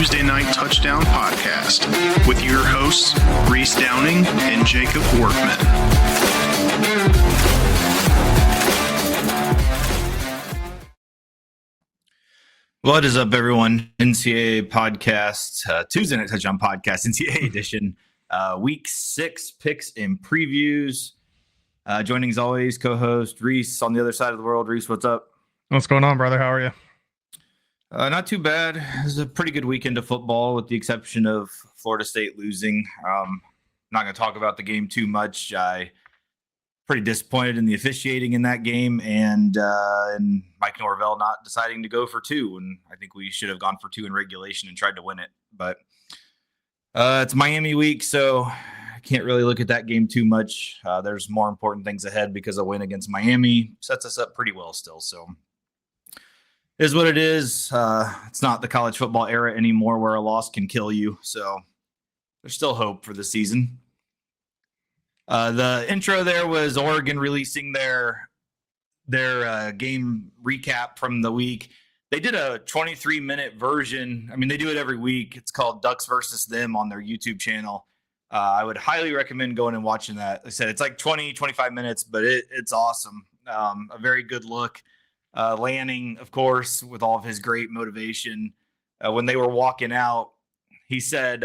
Tuesday Night Touchdown Podcast with your hosts, Reese Downing and Jacob Workman. What is up, everyone? NCAA Podcast, Tuesday Night Touchdown Podcast, NCAA edition, Week 6 picks and previews. Joining as always, co-host Reese on the other side of the world. Reese, what's up? What's going on, brother? How are you? Not too bad. It was a pretty good weekend of football, with the exception of Florida State losing. Not going to talk about the game too much. I pretty disappointed in the officiating in that game, and Mike Norvell not deciding to go for 2. And I think we should have gone for 2 in regulation and tried to win it. But it's Miami week, so I can't really look at that game too much. There's more important things ahead because a win against Miami sets us up pretty well still. So it is what it is. It's not the college football era anymore where a loss can kill you. So there's still hope for the season. The intro there was Oregon releasing their game recap from the week. They did a 23-minute version. I mean, they do it every week. It's called Ducks versus Them on their YouTube channel. I would highly recommend going and watching that. Like I said, it's like 20, 25 minutes, but it's awesome. A very good look. Lanning, of course, with all of his great motivation. When they were walking out, he said,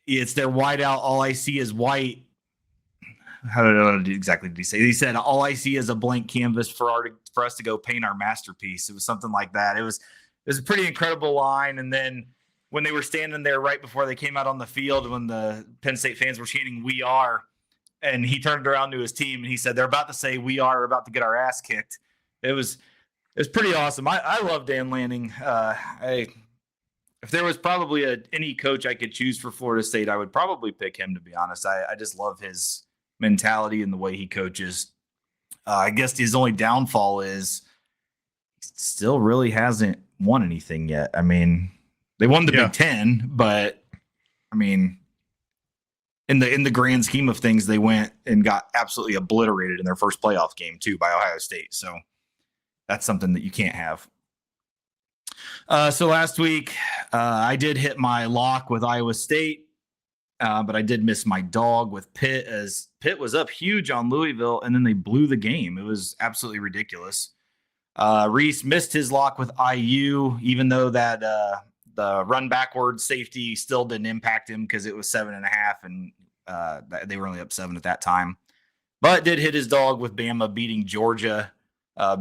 it's their white out. All I see is white. How exactly did he say? He said, all I see is a blank canvas for us to go paint our masterpiece. It was something like that. It was a pretty incredible line. And then when they were standing there right before they came out on the field, when the Penn State fans were chanting, "We are," and he turned around to his team and he said, they're about to say, "We are about to get our ass kicked." It was pretty awesome. I love Dan Lanning. If there was probably any coach I could choose for Florida State, I would probably pick him, to be honest. I just love his mentality and the way he coaches. I guess his only downfall is he still really hasn't won anything yet. I mean, they won the Big Ten, but I mean, in the grand scheme of things, they went and got absolutely obliterated in their first playoff game too by Ohio State. So that's something that you can't have. So last week, I did hit my lock with Iowa State, but I did miss my dog with Pitt, as Pitt was up huge on Louisville, and then they blew the game. It was absolutely ridiculous. Reese missed his lock with IU, even though that the run backward safety still didn't impact him because it was 7.5, and they were only up 7 at that time. But did hit his dog with Bama beating Georgia.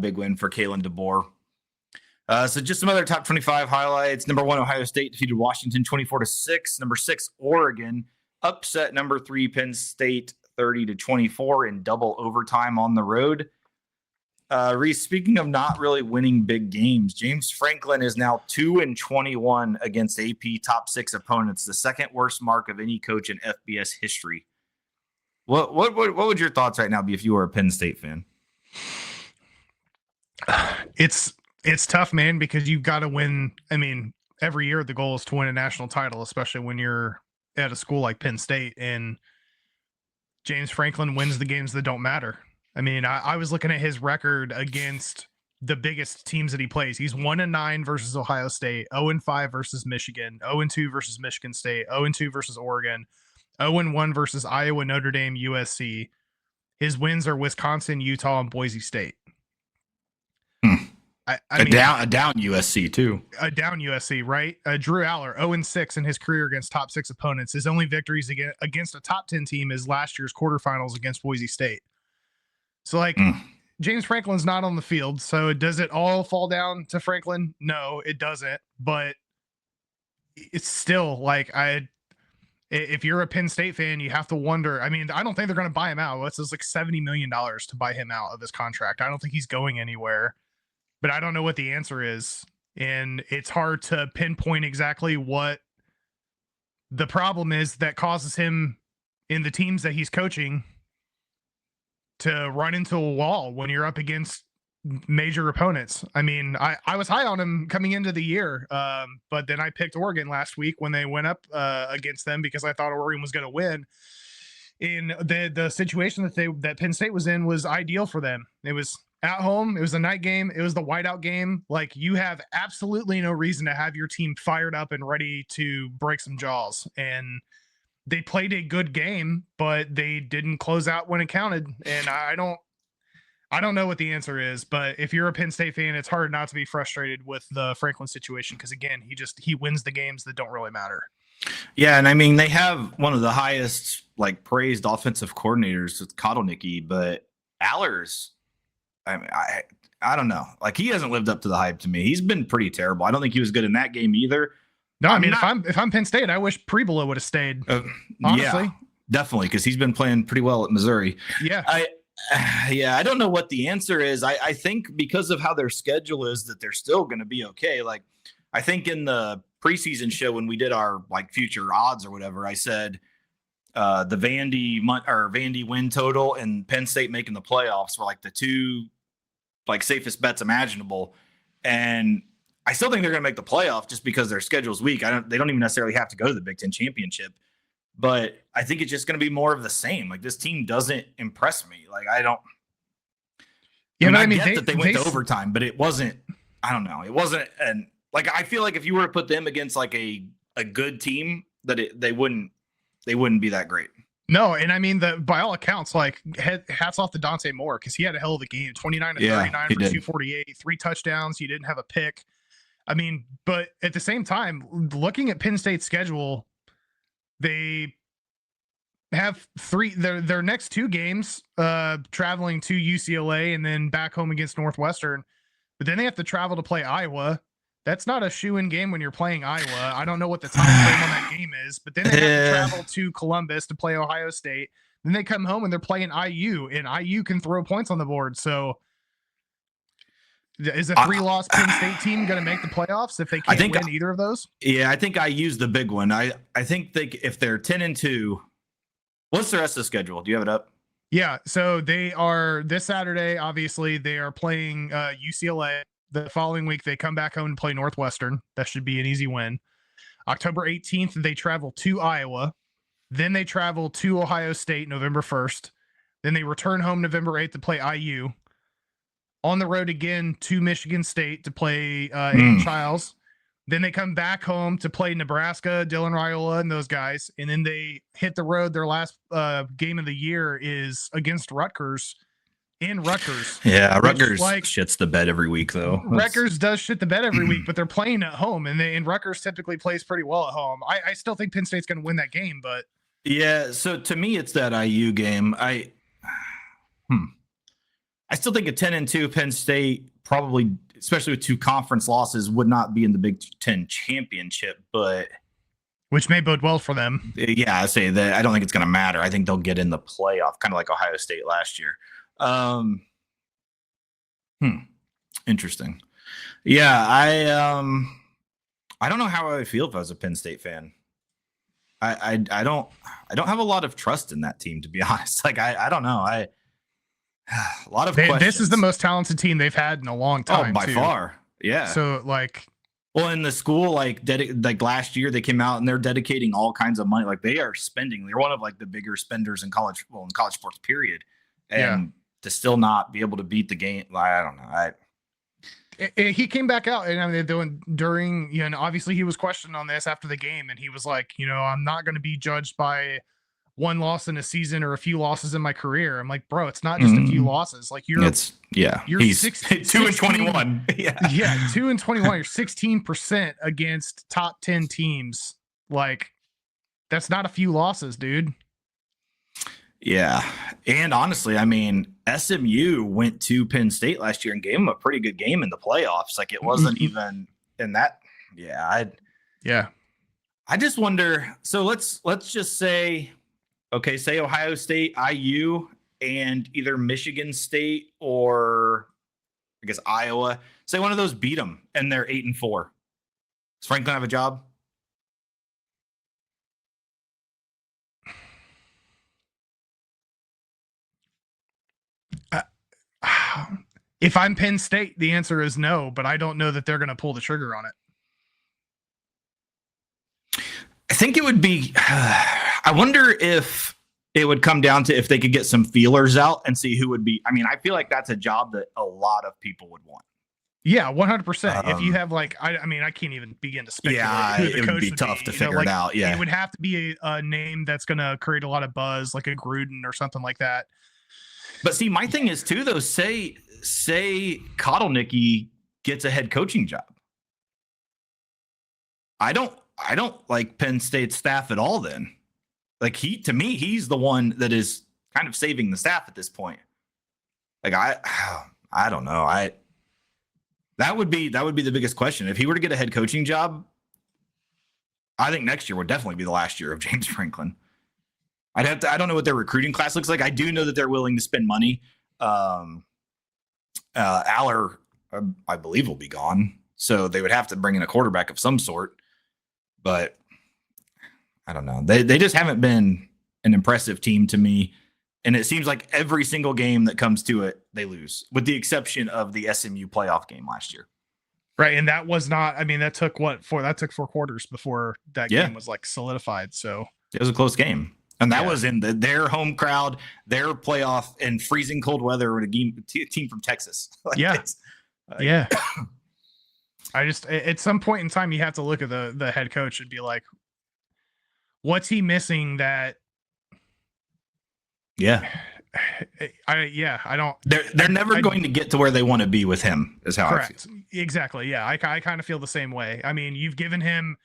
Big win for Kalen DeBoer. So just some other top 25 highlights. Number 1, Ohio State defeated Washington 24-6. Number 6, Oregon upset number 3, Penn State 30-24 in double overtime on the road. Reese, speaking of not really winning big games, James Franklin is now 2-21 against AP top 6 opponents, the second worst mark of any coach in FBS history. What would your thoughts right now be if you were a Penn State fan? It's tough, man, because you've got to win. I mean, every year the goal is to win a national title, especially when you're at a school like Penn State, and James Franklin wins the games that don't matter. I mean, I was looking at his record against the biggest teams that he plays. He's 1-9 versus Ohio State, 0-5 versus Michigan, 0-2 versus Michigan State, 0-2 versus Oregon, 0-1 versus Iowa, Notre Dame, USC. His wins are Wisconsin, Utah, and Boise State. A down USC too. A down USC, right? Drew Aller, 0-6 in his career against top 6 opponents. His only victories against a top 10 team is last year's quarterfinals against Boise State. So, James Franklin's not on the field. So does it all fall down to Franklin? No, it doesn't. But it's still if you're a Penn State fan, you have to wonder. I mean, I don't think they're going to buy him out. It's like $70 million to buy him out of his contract. I don't think he's going anywhere. But I don't know what the answer is. And it's hard to pinpoint exactly what the problem is that causes him in the teams that he's coaching to run into a wall when you're up against major opponents. I mean, I was high on him coming into the year, but then I picked Oregon last week when they went up against them because I thought Oregon was going to win. In the situation that Penn State was in was ideal for them. It was at home. It was a night game. It was the whiteout game. Like, you have absolutely no reason to have your team fired up and ready to break some jaws. And they played a good game, but they didn't close out when it counted. And I don't know what the answer is, but if you're a Penn State fan, it's hard not to be frustrated with the Franklin situation, because again, he wins the games that don't really matter. Yeah, and I mean, they have one of the highest like praised offensive coordinators with Kotelnicki, but Allers, I mean, I don't know. Like, he hasn't lived up to the hype to me. He's been pretty terrible. I don't think he was good in that game either. No, I mean, if I'm Penn State, I wish Prevola would have stayed. Honestly, yeah, definitely, because he's been playing pretty well at Missouri. Yeah, I don't know what the answer is. I think because of how their schedule is, that they're still going to be okay. Like, I think in the preseason show when we did our like future odds or whatever, I said the Vandy win total and Penn State making the playoffs were like the two like safest bets imaginable, and I still think they're going to make the playoff just because their schedule's weak. They don't even necessarily have to go to the Big Ten championship, but I think it's just going to be more of the same. Like, this team doesn't impress me. Like, I don't. Yeah, I get that they went to overtime, but it wasn't. I don't know. It wasn't, and like, I feel like if you were to put them against like a good team, that they wouldn't be that great. No, and I mean, by all accounts, like, hats off to Dante Moore, because he had a hell of a game. 29 to 39 for 248, 3 touchdowns. He didn't have a pick. I mean, but at the same time, looking at Penn State's schedule, they have their next 2 games, traveling to UCLA and then back home against Northwestern. But then they have to travel to play Iowa. That's not a shoe-in game when you're playing Iowa. I don't know what the time frame on that game is, but then they have to travel to Columbus to play Ohio State. Then they come home and they're playing IU, and IU can throw points on the board. So is a 3-loss Penn State team going to make the playoffs if they can't win either of those? Yeah, I think IU's the big one. I think if they're 10-2, what's the rest of the schedule? Do you have it up? Yeah, so they are this Saturday. Obviously, they are playing UCLA. The following week, they come back home and play Northwestern. That should be an easy win. October 18th, they travel to Iowa. Then they travel to Ohio State November 1st. Then they return home November 8th to play IU. On the road again to Michigan State to play Aiden Childs. Then they come back home to play Nebraska, Dylan Raiola, and those guys. And then they hit the road. Their last game of the year is against Rutgers in Rutgers. Yeah, Rutgers shits the bed every week, though. Rutgers does shit the bed every week, but they're playing at home, and Rutgers typically plays pretty well at home. I still think Penn State's going to win that game, but yeah. So to me, it's that IU game. I still think a 10-2 Penn State probably, especially with 2 conference losses, would not be in the Big Ten championship, but which may bode well for them. Yeah, I say that. I don't think it's going to matter. I think they'll get in the playoff, kind of like Ohio State last year. Interesting. Yeah, I don't know how I would feel if I was a Penn State fan. I don't have a lot of trust in that team, to be honest. Like, I don't know. A lot of questions. This is the most talented team they've had in a long time. Oh, by far. Yeah. So like, well, in the school, like last year, they came out and they're dedicating all kinds of money. Like, they are spending. They're one of like the bigger spenders in college sports, period. And to still not be able to beat the game, I don't know. He came back out, and I mean, during, obviously he was questioned on this after the game, and he was like, I'm not going to be judged by one loss in a season or a few losses in my career. I'm like, bro, it's not just a few losses. Like, you're he's 2-21. Yeah. 2-21. You're 16% against top 10 teams. Like, that's not a few losses, dude. Yeah. And honestly, I mean, SMU went to Penn State last year and gave them a pretty good game in the playoffs. Like, it wasn't even in that. Yeah. I just wonder. So let's just say, okay, say Ohio State, IU, and either Michigan State or I guess Iowa. Say one of those beat them and they're 8-4. Does Franklin have a job? If I'm Penn State, the answer is no, but I don't know that they're going to pull the trigger on it. I think it would be, I wonder if it would come down to if they could get some feelers out and see who would be. I mean, I feel like that's a job that a lot of people would want. Yeah, 100%. If you have like, I mean, I can't even begin to speculate. Yeah, who the it coach would be tough to figure it out. Yeah, it would have to be a name that's going to create a lot of buzz, like a Gruden or something like that. But see, my thing is too, though. Say Kotelnicki gets a head coaching job. I don't like Penn State's staff at all. Then, like to me, he's the one that is kind of saving the staff at this point. Like I don't know. That would be the biggest question. If he were to get a head coaching job, I think next year would definitely be the last year of James Franklin. I don't know what their recruiting class looks like. I do know that they're willing to spend money. Aller, I believe, will be gone. So they would have to bring in a quarterback of some sort. But I don't know. They just haven't been an impressive team to me. And it seems like every single game that comes to it, they lose, with the exception of the SMU playoff game last year. Right. And that was not, I mean, that took 4 quarters before that game was like solidified. So it was a close game. And that was in their home crowd, their playoff in freezing cold weather with a team from Texas. Yeah. I just, at some point in time, you have to look at the head coach and be like, what's he missing that? Yeah. I don't. They're never going to get to where they want to be with him, is how I feel. Exactly. Yeah. I kind of feel the same way. I mean, you've given him,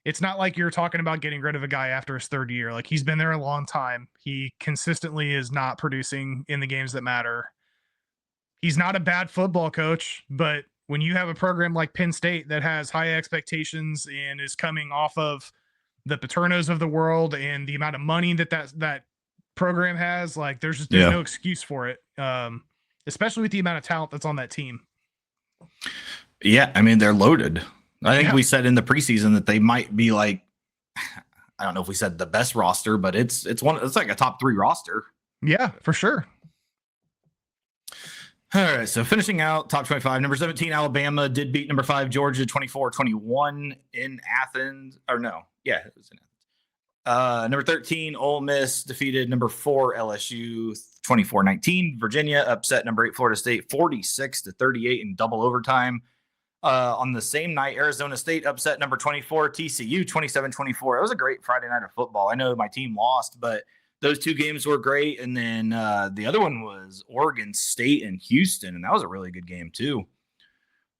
it's not like you're talking about getting rid of a guy after his third year. Like, he's been there a long time. He consistently is not producing in the games that matter. He's not a bad football coach, but when you have a program like Penn State that has high expectations and is coming off of the Paternos of the world and the amount of money that program has, like, there's no excuse for it. Especially with the amount of talent that's on that team. Yeah. I mean, they're loaded. I think we said in the preseason that they might be like, I don't know if we said the best roster, but it's like a top 3 roster. Yeah, for sure. All right. So finishing out top 25, number 17, Alabama did beat number 5, Georgia 24-21 in Athens. Or no. Yeah, it was in Athens. Number 13, Ole Miss defeated number 4, LSU 24-19. Virginia upset number 8, Florida State 46-38 in double overtime. On the same night, Arizona State upset number 24, TCU 27-24. It was a great Friday night of football. I know my team lost, but those 2 games were great. And then the other one was Oregon State and Houston, and that was a really good game too.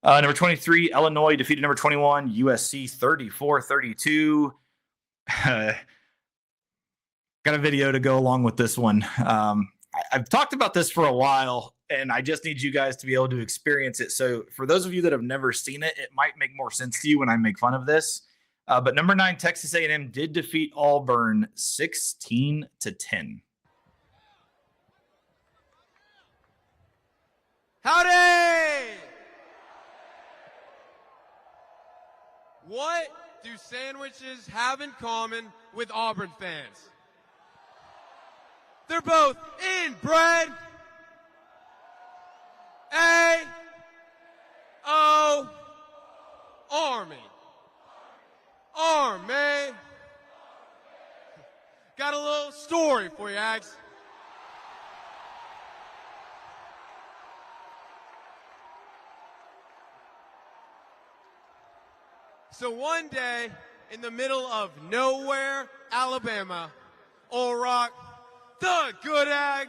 Number 23, Illinois defeated number 21, USC 34-32. Got a video to go along with this one. I've talked about this for a while, and I just need you guys to be able to experience it. So for those of you that have never seen it, it might make more sense to you when I make fun of this. But number 9, Texas A&M did defeat Auburn 16-10. Howdy! What do sandwiches have in common with Auburn fans? They're both inbred. A-O Army. Army. Got a little story for you, Ags. So one day, in the middle of nowhere, Alabama, Old Rock, the good Ag,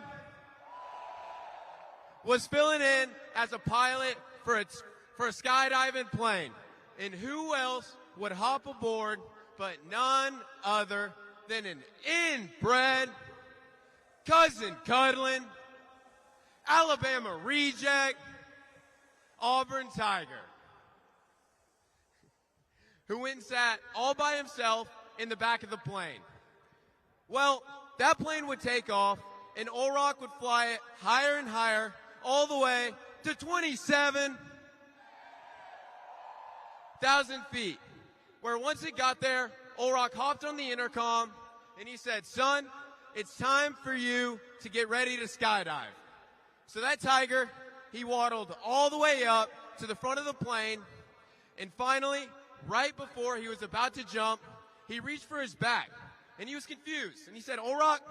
was filling in as a pilot for a skydiving plane. And who else would hop aboard but none other than an inbred, cousin cuddling, Alabama reject, Auburn Tiger, who went and sat all by himself in the back of the plane. Well, that plane would take off, and Old Rock would fly it higher and higher, all the way to 27,000 feet, where once it got there, Old Rock hopped on the intercom, and he said, "Son, it's time for you to get ready to skydive." So that Tiger, he waddled all the way up to the front of the plane, and finally, right before he was about to jump, he reached for his bag, and he was confused. And he said, "Old Rock,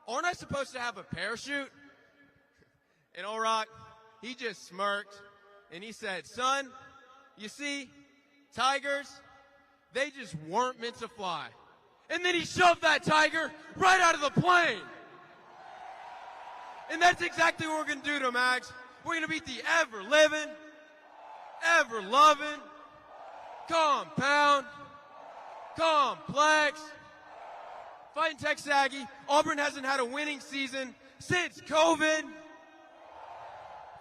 aren't I supposed to have a parachute? And Old Rock, he just smirked and he said, son, you see, tigers, they just weren't meant to fly. And then he shoved that tiger right out of the plane. And that's exactly what we're going to do to Max. We're going to beat the ever-living, ever-loving, compound, complex, Fighting Texas Aggie. Auburn hasn't had a winning season since COVID.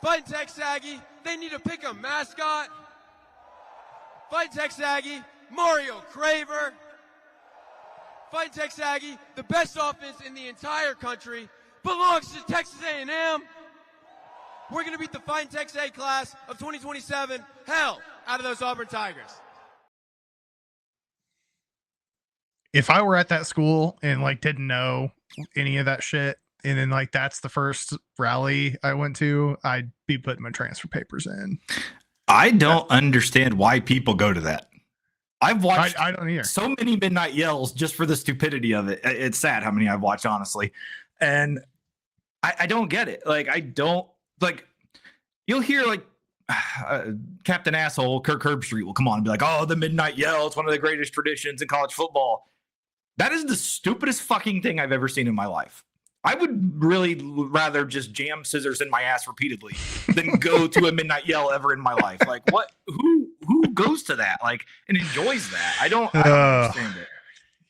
Fighting Texas Aggie, they need to pick a mascot. Fighting Texas Aggie, Mario Craver. Fighting Texas Aggie, the best offense in the entire country, belongs to Texas A&M. We're going to beat the Fighting Texas A class of 2027 hell out of those Auburn Tigers. If I were at that school and like didn't know any of that shit, and then like that's the first rally I went to, I'd be putting my transfer papers in. I don't understand why people go to that. I've watched I don't either. So many midnight yells just for the stupidity of it. It's sad how many I've watched, honestly. And I don't get it. Like, I don't, like, you'll hear like Captain Asshole, Kirk Herbstreit will come on and be like, oh, the midnight yell, it's one of the greatest traditions in college football. That is the stupidest fucking thing I've ever seen in my life. I would really rather just jam scissors in my ass repeatedly than go to a midnight yell ever in my life. Like, what? Who goes to that? Like, and enjoys that? I don't understand it.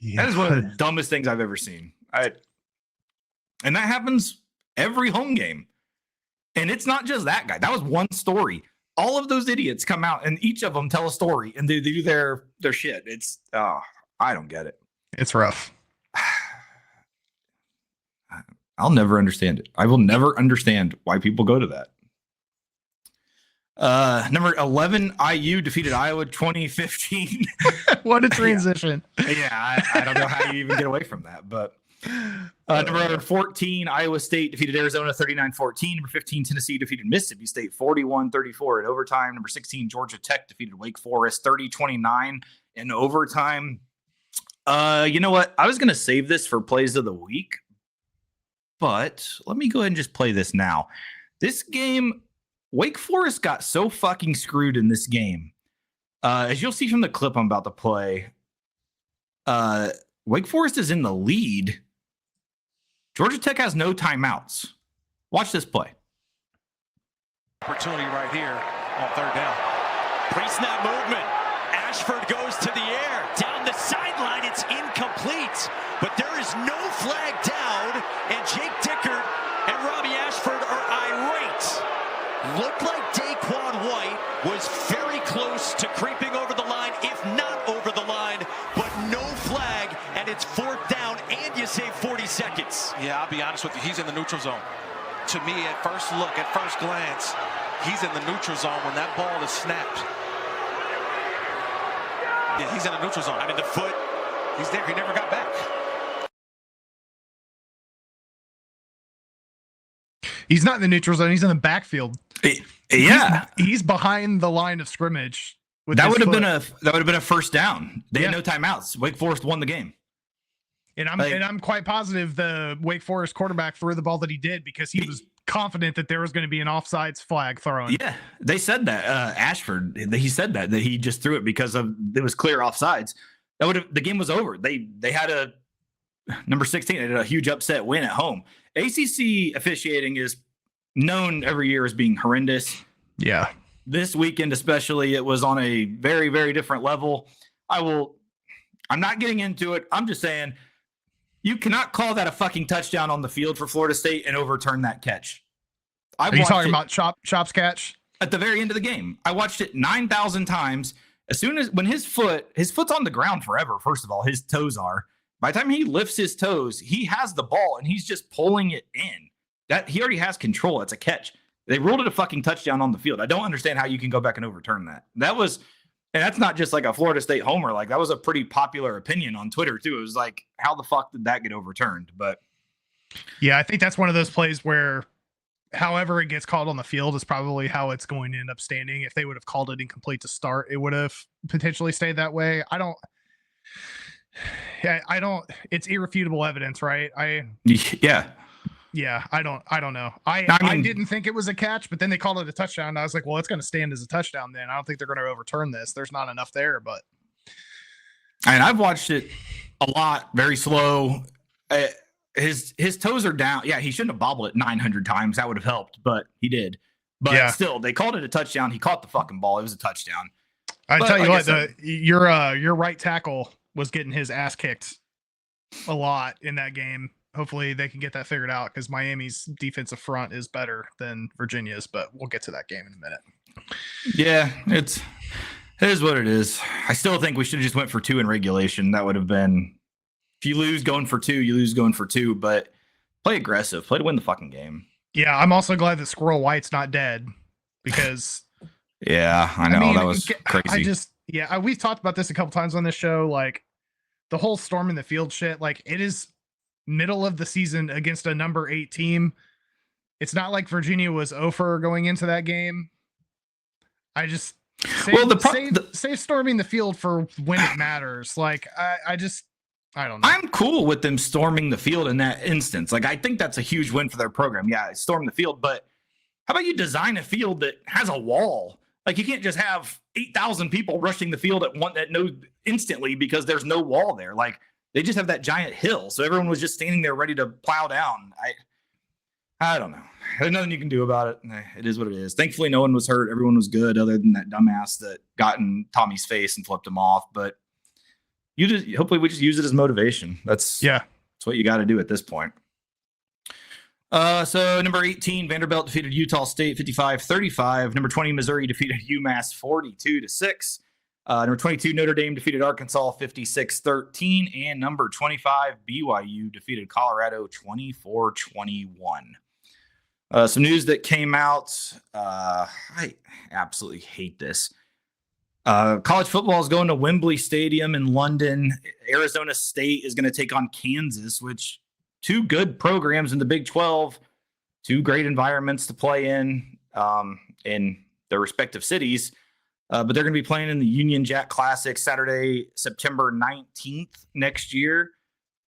Yeah. That is one of the dumbest things I've ever seen. And that happens every home game. And it's not just that guy. That was one story. All of those idiots come out and each of them tell a story and they do their shit. It's I don't get it. It's rough. I'll never understand it. I will never understand why people go to that. Number 11, IU defeated Iowa 2015. What a transition. Yeah, I don't know how you even get away from that. But number 14, Iowa State defeated Arizona 39-14. Number 15, Tennessee defeated Mississippi State 41-34 in overtime. Number 16, Georgia Tech defeated Wake Forest 30-29 in overtime. You know what? I was going to save this for plays of the week, but let me go ahead and just play this now. This game, Wake Forest got so fucking screwed in this game. As you'll see from the clip I'm about to play, Wake Forest is in the lead. Georgia Tech has no timeouts. Watch this play. Opportunity right here on third down. Pre-snap movement. Ashford goes to the air. Down the sideline, it's incomplete. But there is no flag down, and Jake Dickert and Robbie Ashford are irate. Looked like Daquan White was very close to creeping over the line, if not over the line, but no flag, and it's fourth down, and you save 40 seconds. Yeah, I'll be honest with you. He's in the neutral zone. To me, at first look, at first glance, he's in the neutral zone when that ball is snapped. Yeah, he's in the neutral zone. I mean, the foot, he's there. He never got back. He's not in the neutral zone. He's in the backfield. Yeah, he's behind the line of scrimmage. That would have been a first down. They had no timeouts. Wake Forest won the game. And I'm quite positive the Wake Forest quarterback threw the ball that he did because he was confident that there was going to be an offsides flag thrown. Yeah, they said that Ashford. He said that he just threw it because it was clear offsides. The game was over. They had a number 16. They had a huge upset win at home. ACC officiating is known every year as being horrendous. Yeah, this weekend especially, it was on a very, very different level. I'm not getting into it. I'm just saying, you cannot call that a fucking touchdown on the field for Florida State and overturn that catch. Are you talking about Chop's catch? At the very end of the game. I watched it 9,000 times. As soon as when his foot's on the ground forever, first of all, his toes are. By the time he lifts his toes, he has the ball and he's just pulling it in. That he already has control. It's a catch. They ruled it a fucking touchdown on the field. I don't understand how you can go back and overturn that. And that's not just like a Florida State homer. Like, that was a pretty popular opinion on Twitter too. It was like, how the fuck did that get overturned? But yeah, I think that's one of those plays where however it gets called on the field is probably how it's going to end up standing. If they would have called it incomplete to start, it would have potentially stayed that way. I don't. It's irrefutable evidence, right? Yeah. Yeah, I don't know. I didn't think it was a catch, but then they called it a touchdown. And I was like, well, it's going to stand as a touchdown. Then I don't think they're going to overturn this. There's not enough there, but. And I've watched it a lot, very slow. His toes are down. Yeah, he shouldn't have bobbled it 900 times. That would have helped, but he did. But still, they called it a touchdown. He caught the fucking ball. It was a touchdown. I tell you what, your right tackle was getting his ass kicked a lot in that game. Hopefully they can get that figured out because Miami's defensive front is better than Virginia's, but we'll get to that game in a minute. Yeah, it is what it is. I still think we should have just went for 2 in regulation. That would have been, if you lose going for 2, you lose going for 2, but play aggressive, play to win the fucking game. Yeah, I'm also glad that Squirrel White's not dead because yeah, I know. That was crazy. We've talked about this a couple times on this show, like the whole storming the field shit, like it is middle of the season against a number 8 team. It's not like Virginia was over going into that game. I just save storming the field for when it matters. Like I don't know. I'm cool with them storming the field in that instance. Like I think that's a huge win for their program. Yeah, storm the field, but how about you design a field that has a wall? Like you can't just have 8,000 people rushing the field at one that knows instantly because there's no wall there. Like they just have that giant hill. So everyone was just standing there ready to plow down. I don't know. There's nothing you can do about it. It is what it is. Thankfully, no one was hurt. Everyone was good other than that dumbass that got in Tommy's face and flipped him off. But hopefully we just use it as motivation. That's what you got to do at this point. So number 18, Vanderbilt defeated Utah State 55-35. Number 20, Missouri defeated UMass 42-6. Number 22, Notre Dame defeated Arkansas 56-13. And number 25, BYU defeated Colorado 24-21. Some news that came out. I absolutely hate this. College football is going to Wembley Stadium in London. Arizona State is going to take on Kansas, which 2 good programs in the Big 12, 2 great environments to play in their respective cities. But they're going to be playing in the Union Jack Classic Saturday, September 19th next year.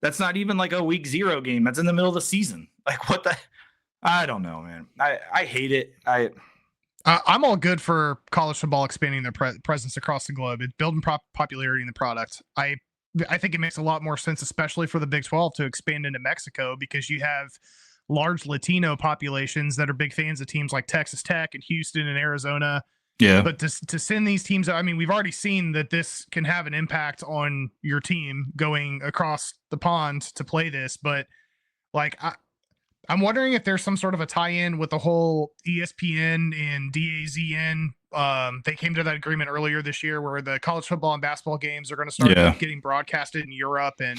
That's not even like a week 0 game. That's in the middle of the season. Like what the? I don't know, man. I hate it. I'm all good for college football expanding their presence across the globe. It's building popularity in the product. I think it makes a lot more sense, especially for the Big 12, to expand into Mexico because you have large Latino populations that are big fans of teams like Texas Tech and Houston and Arizona. Yeah. But to send these teams, I mean, we've already seen that this can have an impact on your team going across the pond to play this. But like, I'm wondering if there's some sort of a tie-in with the whole ESPN and DAZN. They came to that agreement earlier this year where the college football and basketball games are going to start getting broadcasted in Europe and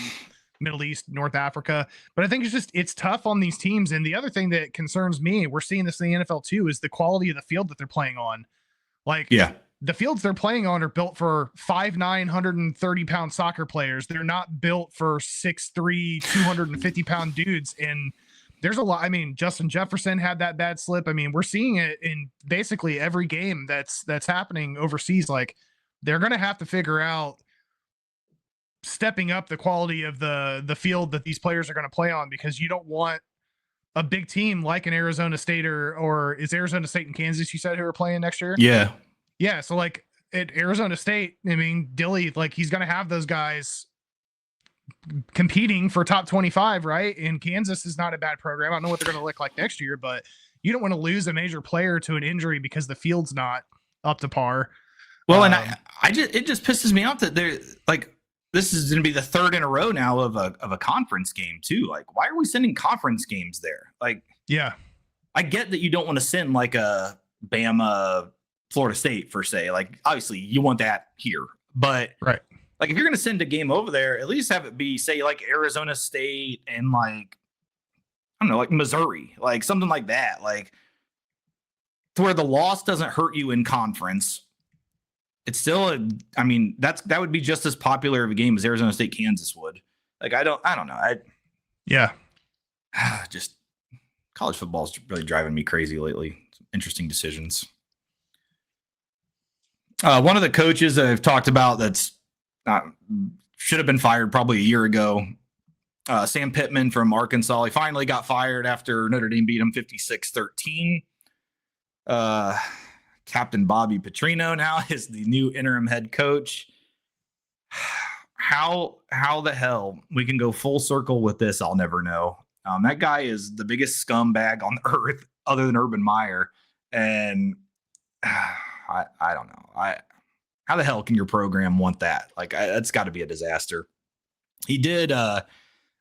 Middle East, North Africa. But I think it's tough on these teams. And the other thing that concerns me, we're seeing this in the NFL too, is the quality of the field that they're playing on. Like, the fields they're playing on are built for 5'9", 130-pound soccer players. They're not built for 6'3", 250-pound dudes. And there's a lot. I mean, Justin Jefferson had that bad slip. I mean, we're seeing it in basically every game that's happening overseas. Like, they're going to have to figure out stepping up the quality of the field that these players are going to play on, because you don't want a big team like an Arizona State or is Arizona State and Kansas, you said, who are playing next year? Yeah. Yeah. So like at Arizona State, I mean, Dilly, like he's going to have those guys competing for top 25, right? And Kansas is not a bad program. I don't know what they're going to look like next year, but you don't want to lose a major player to an injury because the field's not up to par. Well, and it just pisses me off that they're like, this is going to be the 3rd in a row now of a conference game too. Like, why are we sending conference games there? Like, yeah, I get that you don't want to send like a Bama, Florida State per se. Like, obviously you want that here, but right. Like, if you're going to send a game over there, at least have it be, say, like Arizona State and like, I don't know, like Missouri, like something like that. Like, to where the loss doesn't hurt you in conference. It's still that would be just as popular of a game as Arizona State, Kansas would. Like, I don't know. Just college football is really driving me crazy lately. Interesting decisions. One of the coaches that I've talked about that's not should have been fired probably a year ago. Sam Pittman from Arkansas. He finally got fired after Notre Dame beat him 56-13. Captain Bobby Petrino now is the new interim head coach. How the hell we can go full circle with this, I'll never know. That guy is the biggest scumbag on earth other than Urban Meyer. And I don't know. How the hell can your program want that? Like, that's got to be a disaster. He did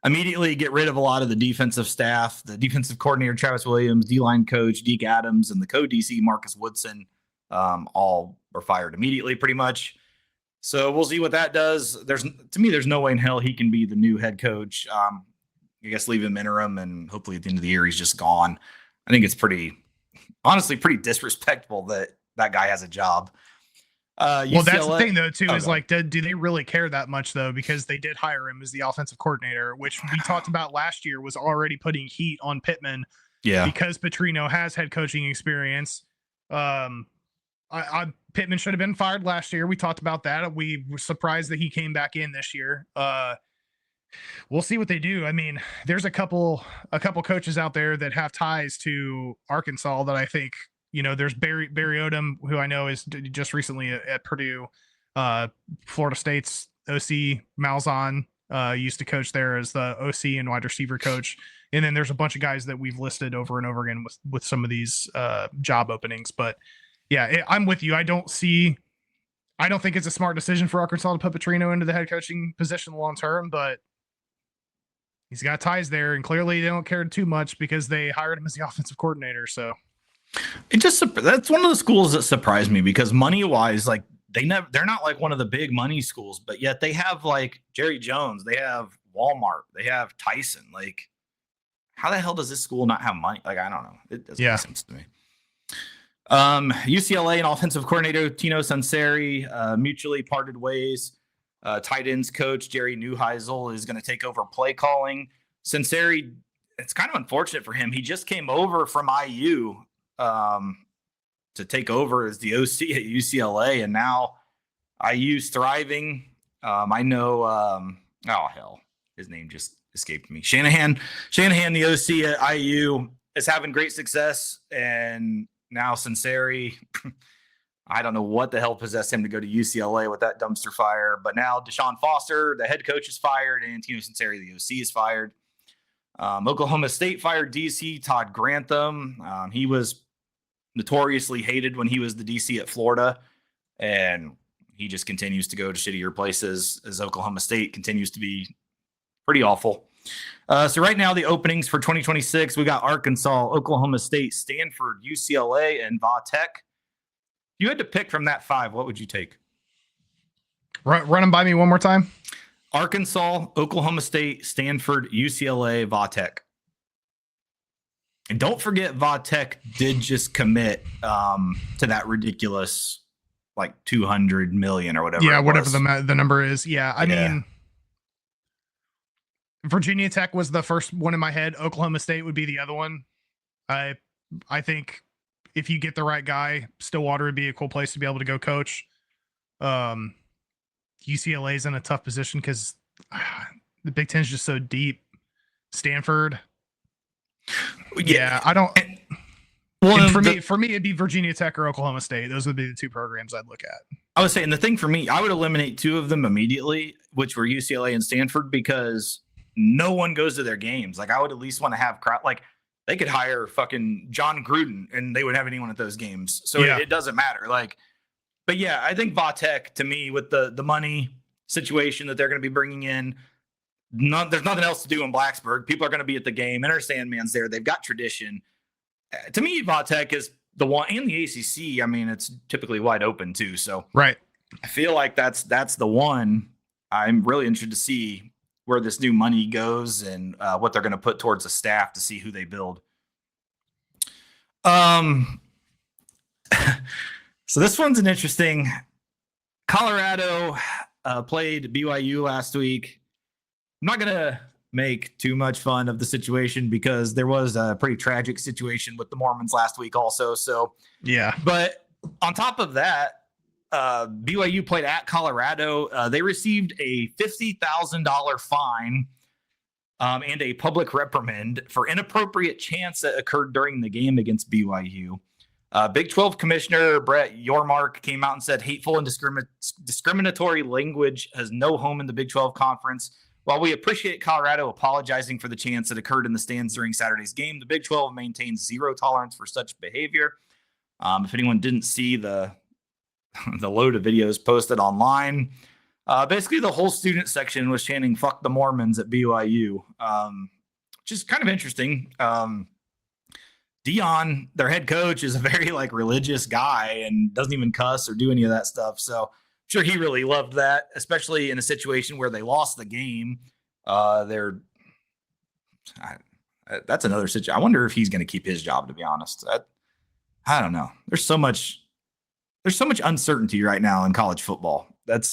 immediately get rid of a lot of the defensive staff. The defensive coordinator, Travis Williams, D-line coach, Deke Adams, and the co-DC, Marcus Woodson, all were fired immediately pretty much. So we'll see what that does. To me, there's no way in hell he can be the new head coach. I guess leave him interim, and hopefully at the end of the year, he's just gone. I think it's honestly pretty disrespectful that guy has a job. Well, that's the thing, though, too, is like, do they really care that much, though? Because they did hire him as the offensive coordinator, which we talked about last year was already putting heat on Pittman. Yeah. Because Petrino has head coaching experience. Pittman should have been fired last year. We talked about that. We were surprised that he came back in this year. We'll see what they do. I mean, there's a couple coaches out there that have ties to Arkansas that I think, there's Barry Odom, who I know is just recently at Purdue. Florida State's OC Malzahn used to coach there as the OC and wide receiver coach. And then there's a bunch of guys that we've listed over and over again with some of these job openings. But yeah, I'm with you. I don't think it's a smart decision for Arkansas to put Petrino into the head coaching position long term, but he's got ties there, and clearly they don't care too much because they hired him as the offensive coordinator. So that's one of the schools that surprised me because money wise, like they're not like one of the big money schools, but yet they have like Jerry Jones, they have Walmart, they have Tyson. Like, how the hell does this school not have money? Like, I don't know. It doesn't make sense to me. UCLA and offensive coordinator Tino Sunseri mutually parted ways. Tight ends coach Jerry Neuheisel is going to take over play calling. Sunseri, it's kind of unfortunate for him. He just came over from IU to take over as the OC at UCLA, and now IU's thriving. I know. His name just escaped me. Shanahan, the OC at IU, is having great success, and now Sunseri, I don't know what the hell possessed him to go to UCLA with that dumpster fire, but now Deshaun Foster, the head coach, is fired, and Tino Sunseri, the OC, is fired. Oklahoma State fired DC Todd Grantham. He was notoriously hated when he was the DC at Florida, and he just continues to go to shittier places as Oklahoma State continues to be pretty awful. So right now, the openings for 2026, we got Arkansas, Oklahoma State, Stanford, UCLA, and Va Tech. If you had to pick from that 5, what would you take? Run them by me one more time. Arkansas, Oklahoma State, Stanford, UCLA, Va Tech. And don't forget, Va Tech did just commit to that ridiculous, like $200 million or whatever. Yeah, whatever the number is. Yeah, I mean, Virginia Tech was the first one in my head. Oklahoma State would be the other one. I think if you get the right guy, Stillwater would be a cool place to be able to go coach. UCLA is in a tough position because the Big Ten is just so deep. Stanford. Yeah, I don't. Well, for me, it'd be Virginia Tech or Oklahoma State. Those would be the 2 programs I'd look at. I was saying the thing for me, I would eliminate 2 of them immediately, which were UCLA and Stanford, because no one goes to their games. Like, I would at least want to have crowd. Like, they could hire fucking John Gruden and they would have anyone at those games. So it doesn't matter. Like, but yeah, I think Va Tech, to me, with the money situation that they're going to be bringing in, there's nothing else to do in Blacksburg. People are going to be at the game. Enter Sandman's there. They've got tradition. To me, Va Tech is the one, and the ACC. I mean, it's typically wide open too. So right, I feel like that's the one. I'm really interested to see where this new money goes and what they're going to put towards the staff to see who they build. So this one's an interesting. Colorado played BYU last week. I'm not going to make too much fun of the situation because there was a pretty tragic situation with the Mormons last week also. So, yeah. But on top of that, BYU played at Colorado. They received a $50,000 fine and a public reprimand for inappropriate chants that occurred during the game against BYU. Big 12 Commissioner Brett Yormark came out and said hateful and discriminatory language has no home in the Big 12 Conference. While we appreciate Colorado apologizing for the chants that occurred in the stands during Saturday's game, the Big 12 maintains zero tolerance for such behavior. If anyone didn't see the load of videos posted online, basically the whole student section was chanting "fuck the Mormons" at BYU, which is kind of interesting. Dion, their head coach, is a very religious guy and doesn't even cuss or do any of that stuff. So I'm sure he really loved that, especially in a situation where they lost the game. That's another situation. I wonder if he's going to keep his job, to be honest. I don't know. There's so much uncertainty right now in college football. But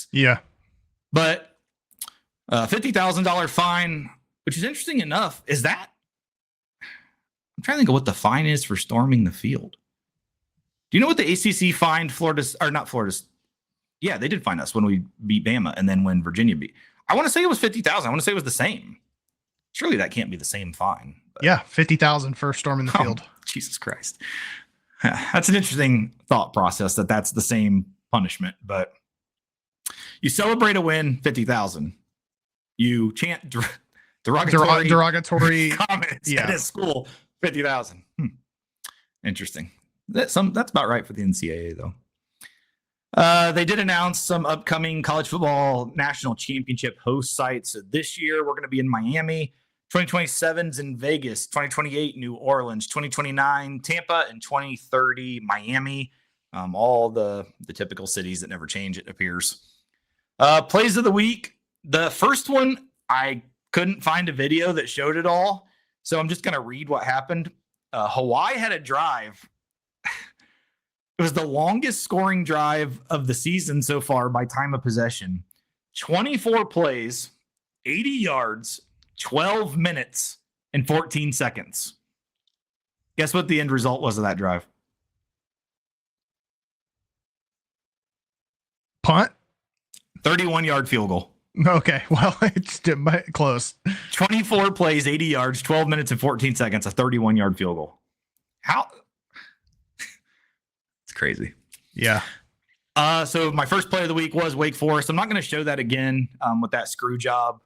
$50,000 fine, which is interesting enough, is that I'm trying to think of what the fine is for storming the field. Do you know what the ACC fined Yeah, they did fine us when we beat Bama and then when Virginia beat. I want to say it was $50,000. I want to say it was the same. Surely that can't be the same fine. Yeah, $50,000 for storming the field. Jesus Christ. That's an interesting thought process that's the same punishment, but you celebrate a win, $50,000. You chant derogatory comments at a school, $50,000. Interesting. That's about right for the NCAA, though. They did announce some upcoming college football national championship host sites. So this year, we're going to be in Miami. 2027's in Vegas. 2028, New Orleans. 2029, Tampa. And 2030, Miami. All the typical cities that never change, it appears. Plays of the week. The first one, I couldn't find a video that showed it all. So I'm just going to read what happened. Hawaii had a drive. It was the longest scoring drive of the season so far by time of possession. 24 plays, 80 yards, 12 minutes, and 14 seconds. Guess what the end result was of that drive? Punt? 31-yard field goal. Okay, well, it's close. 24 plays, 80 yards, 12 minutes, and 14 seconds, a 31-yard field goal. How? It's crazy. Yeah. So my first play of the week was Wake Forest. I'm not going to show that again with that screw job.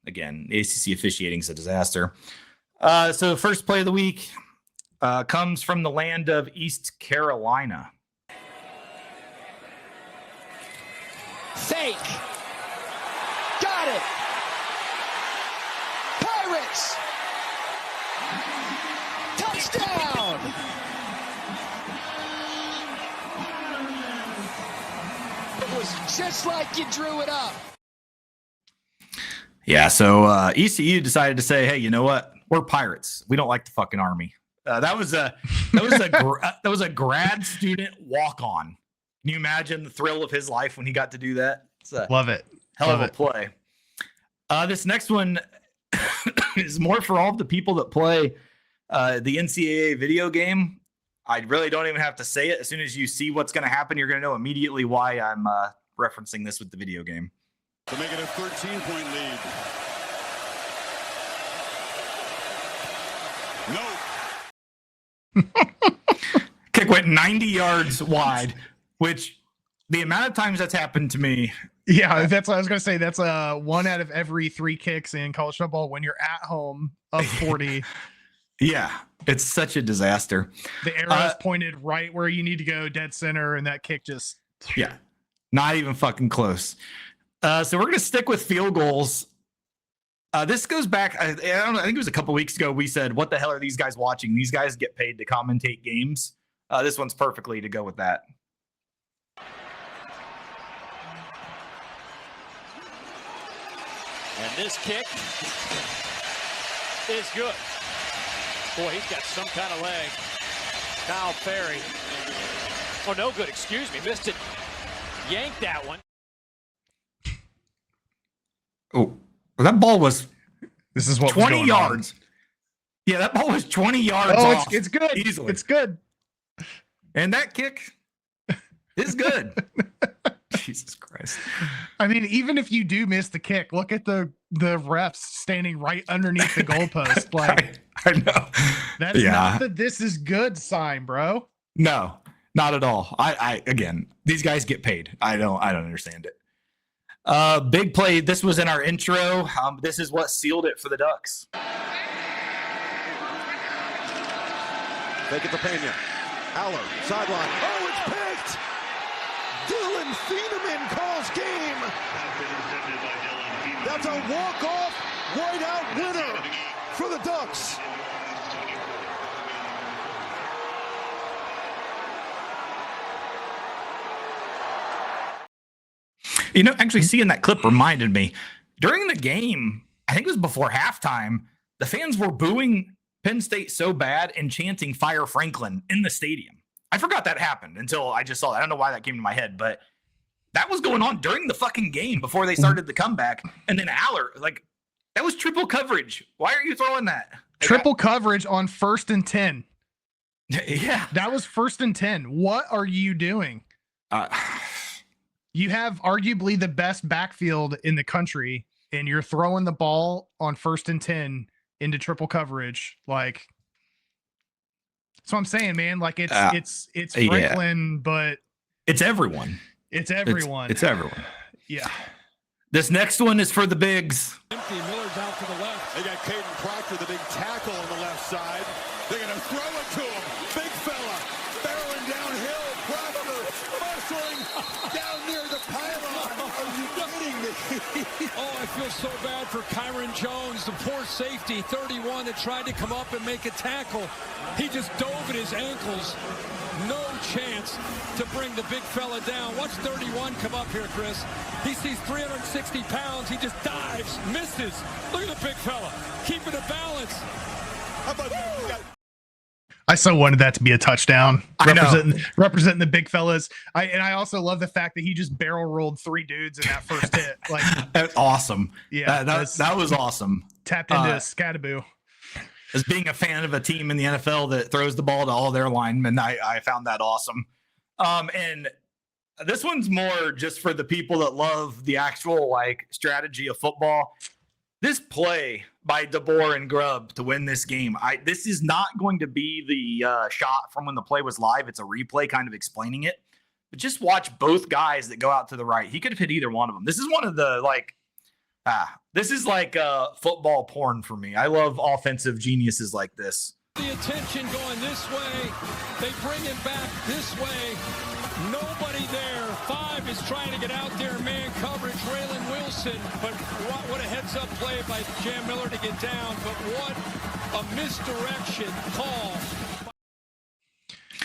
Again, ACC officiating is a disaster. So first play of the week comes from the land of East Carolina. Fake. Got it. Pirates. Touchdown. It was just like you drew it up. Yeah, so ECU decided to say, hey, you know what? We're Pirates. We don't like the fucking Army. That was a grad student walk-on. Can you imagine the thrill of his life when he got to do that? Love it. Hell of a play. This next one is more for all of the people that play the NCAA video game. I really don't even have to say it. As soon as you see what's going to happen, you're going to know immediately why I'm referencing this with the video game. To make it a 13-point lead. No. Kick went 90 yards wide, which the amount of times that's happened to me. Yeah, that's what I was going to say. That's 1 out of every 3 kicks in college football when you're at home up 40. Yeah, it's such a disaster. The arrow's pointed right where you need to go, dead center, and that kick just... Yeah, not even fucking close. So we're going to stick with field goals. This goes back, I think it was a couple weeks ago, we said, what the hell are these guys watching? These guys get paid to commentate games. This one's perfectly to go with that. And this kick is good. Boy, he's got some kind of leg. Kyle Ferry. Oh, no good. Excuse me. Missed it. Yanked that one. Oh, that ball was this is what 20 yards. Yeah, that ball was 20 yards off. It's good. Easily. It's good. And that kick, It's good. Jesus Christ. I mean, even if you do miss the kick, look at the refs standing right underneath the goalpost. Like, I know. That's not the "this is good" sign, bro. No, not at all. I again, these guys get paid. I don't understand it. Big play. This was in our intro. This is what sealed it for the Ducks. Take it to Pena. Aller, sideline. Oh, it's picked! Dylan Thieneman calls game. That's a walk-off, right-out winner for the Ducks. You know, actually seeing that clip reminded me. During the game, I think it was before halftime, the fans were booing Penn State so bad and chanting "Fire Franklin" in the stadium. I forgot that happened until I just saw it. I don't know why that came to my head, but that was going on during the fucking game before they started the comeback. And then Aller, like, that was triple coverage. Why are you throwing that? Triple coverage on 1st and 10. Yeah. That was 1st and 10. What are you doing? You have arguably the best backfield in the country, and you're throwing the ball on 1st and 10 into triple coverage. Like, that's what I'm saying, man. Like, it's Franklin, but it's everyone. It's everyone. It's everyone. Yeah. This next one is for the bigs. Empty. Miller's out to the left. They got Caden Proctor, the big tackle on the left side. They're going to throw it to him. Big fella. Barreling downhill. Proctor muscling down near the pylon. Are you kidding me? Oh, I feel so bad for Kyron Jones, the poor safety, 31, that tried to come up and make a tackle. He just dove at his ankles. No chance to bring the big fella down. Watch 31 come up here, Chris. He sees 360 pounds. He just dives, misses. Look at the big fella, keeping a balance. How about that? I so wanted that to be a touchdown, I know. representing the big fellas. I also love the fact that he just barrel rolled 3 dudes in that first hit. Like, that's awesome. Yeah, that was awesome. Tapped into Scadaboo. As being a fan of a team in the NFL that throws the ball to all their linemen, I found that awesome. And this one's more just for the people that love the actual like strategy of football. This play by DeBoer and Grubb to win this game, this is not going to be the shot from when the play was live. It's a replay kind of explaining it. But just watch both guys that go out to the right. He could have hit either one of them. This is one of the this is like football porn for me. I love offensive geniuses like this. The attention going this way. They bring him back this way. Nobody there. 5 is trying to get out there. Man coverage. Raylan Wilson. But what a heads-up play by Jam Miller to get down. But what a misdirection call.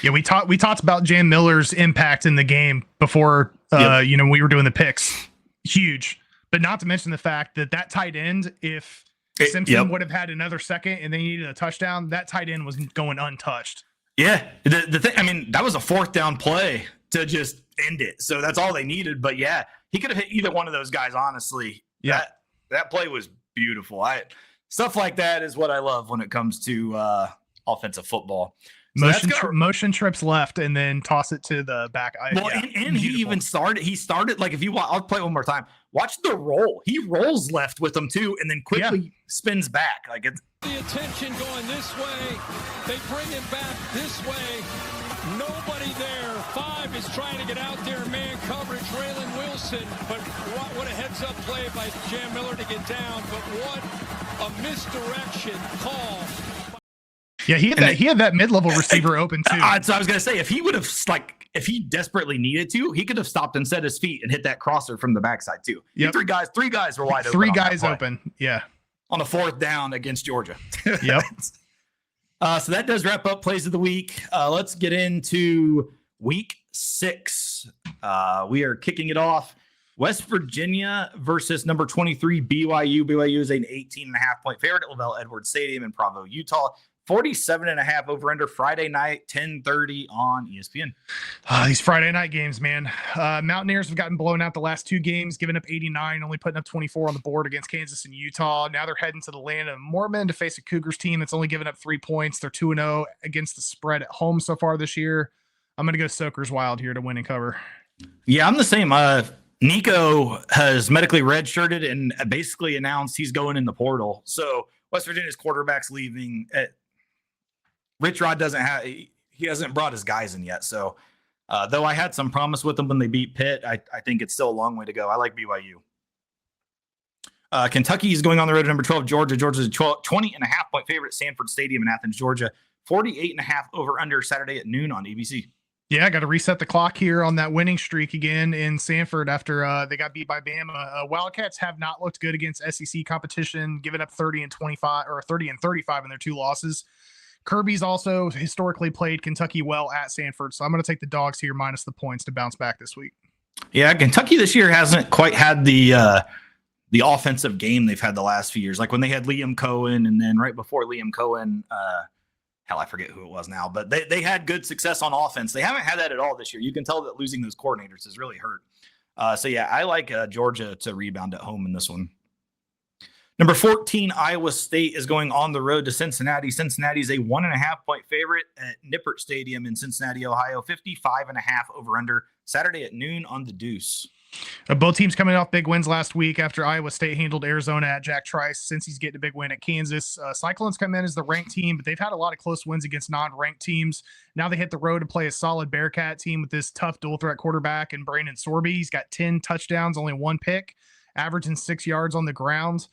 Yeah, we talked about Jam Miller's impact in the game before we were doing the picks. Huge. But not to mention the fact that tight end, if Simpson would have had another second and they needed a touchdown, that tight end was going untouched. Yeah. The thing, I mean, that was a 4th down play to just end it. So that's all they needed. But yeah, he could have hit either one of those guys, honestly. Yeah. That play was beautiful. Stuff like that is what I love when it comes to offensive football. So motion trips left and then toss it to the back. And he even started like, if you want, I'll play it one more time. Watch the roll. He rolls left with them too, and then quickly spins back. Like, it's the attention going this way. They bring him back this way. Nobody there. 5 is trying to get out there. Man coverage. Raylan Wilson. But what a heads-up play by Jam Miller to get down. But what a misdirection call. Yeah, he had that mid-level receiver open too. So I was gonna say, if he desperately needed to, he could have stopped and set his feet and hit that crosser from the backside too. Yep. Three guys were wide open. 3 guys open. Yeah. On the 4th down against Georgia. Yep. So that does wrap up plays of the week. Let's get into week 6. We are kicking it off. West Virginia versus number 23 BYU. BYU is an 18.5-point favorite at Lavelle Edwards Stadium in Provo, Utah. 47.5 over under Friday night, 10:30 on ESPN. These Friday night games, man. Mountaineers have gotten blown out the last 2 games, giving up 89, only putting up 24 on the board against Kansas and Utah. Now they're heading to the land of Mormon to face a Cougars team that's only given up 3 points. They're 2-0 against the spread at home so far this year. I'm going to go Soakers Wild here to win and cover. Yeah, I'm the same. Nico has medically redshirted and basically announced he's going in the portal. So West Virginia's quarterback's leaving. Rich Rod he hasn't brought his guys in yet. So though I had some promise with them when they beat Pitt, I think it's still a long way to go. I like BYU. Kentucky is going on the road to number 12, Georgia. Georgia's a 20.5-point favorite at Sanford Stadium in Athens, Georgia. 48.5 over under Saturday at noon on ABC. Yeah, I got to reset the clock here on that winning streak again in Sanford after they got beat by Bama. Wildcats have not looked good against SEC competition, giving up 30-25 or 30-35 in their 2 losses. Kirby's also historically played Kentucky well at Sanford, so I'm going to take the dogs here minus the points to bounce back this week. Yeah, Kentucky this year hasn't quite had the offensive game they've had the last few years. Like when they had Liam Cohen, and then right before Liam Cohen, I forget who it was now, but they had good success on offense. They haven't had that at all this year. You can tell that losing those coordinators has really hurt. So yeah, I like Georgia to rebound at home in this one. Number 14, Iowa State is going on the road to Cincinnati. Cincinnati is a 1.5-point favorite at Nippert Stadium in Cincinnati, Ohio. 55.5 over under Saturday at noon on the Deuce. Both teams coming off big wins last week after Iowa State handled Arizona at Jack Trice. Since he's getting a big win at Kansas, Cyclones come in as the ranked team, but they've had a lot of close wins against non-ranked teams. Now they hit the road to play a solid Bearcat team with this tough dual threat quarterback and Brandon Sorby. He's got 10 touchdowns, only 1 pick, averaging 6 yards on the ground.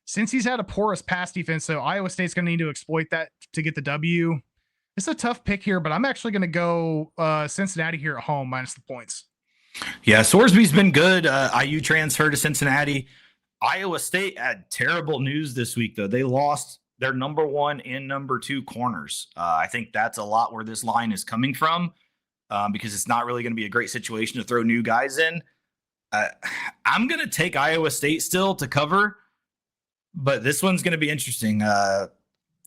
Since he's had a porous pass defense, so Iowa State's going to need to exploit that to get the W. It's a tough pick here, but I'm actually going to go Cincinnati here at home minus the points. Yeah, Sorsby's been good. IU transfer to Cincinnati. Iowa State had terrible news this week, though. They lost their number 1 and number 2 corners. I think that's a lot where this line is coming from because it's not really going to be a great situation to throw new guys in. I'm going to take Iowa State still to cover, but this one's going to be interesting.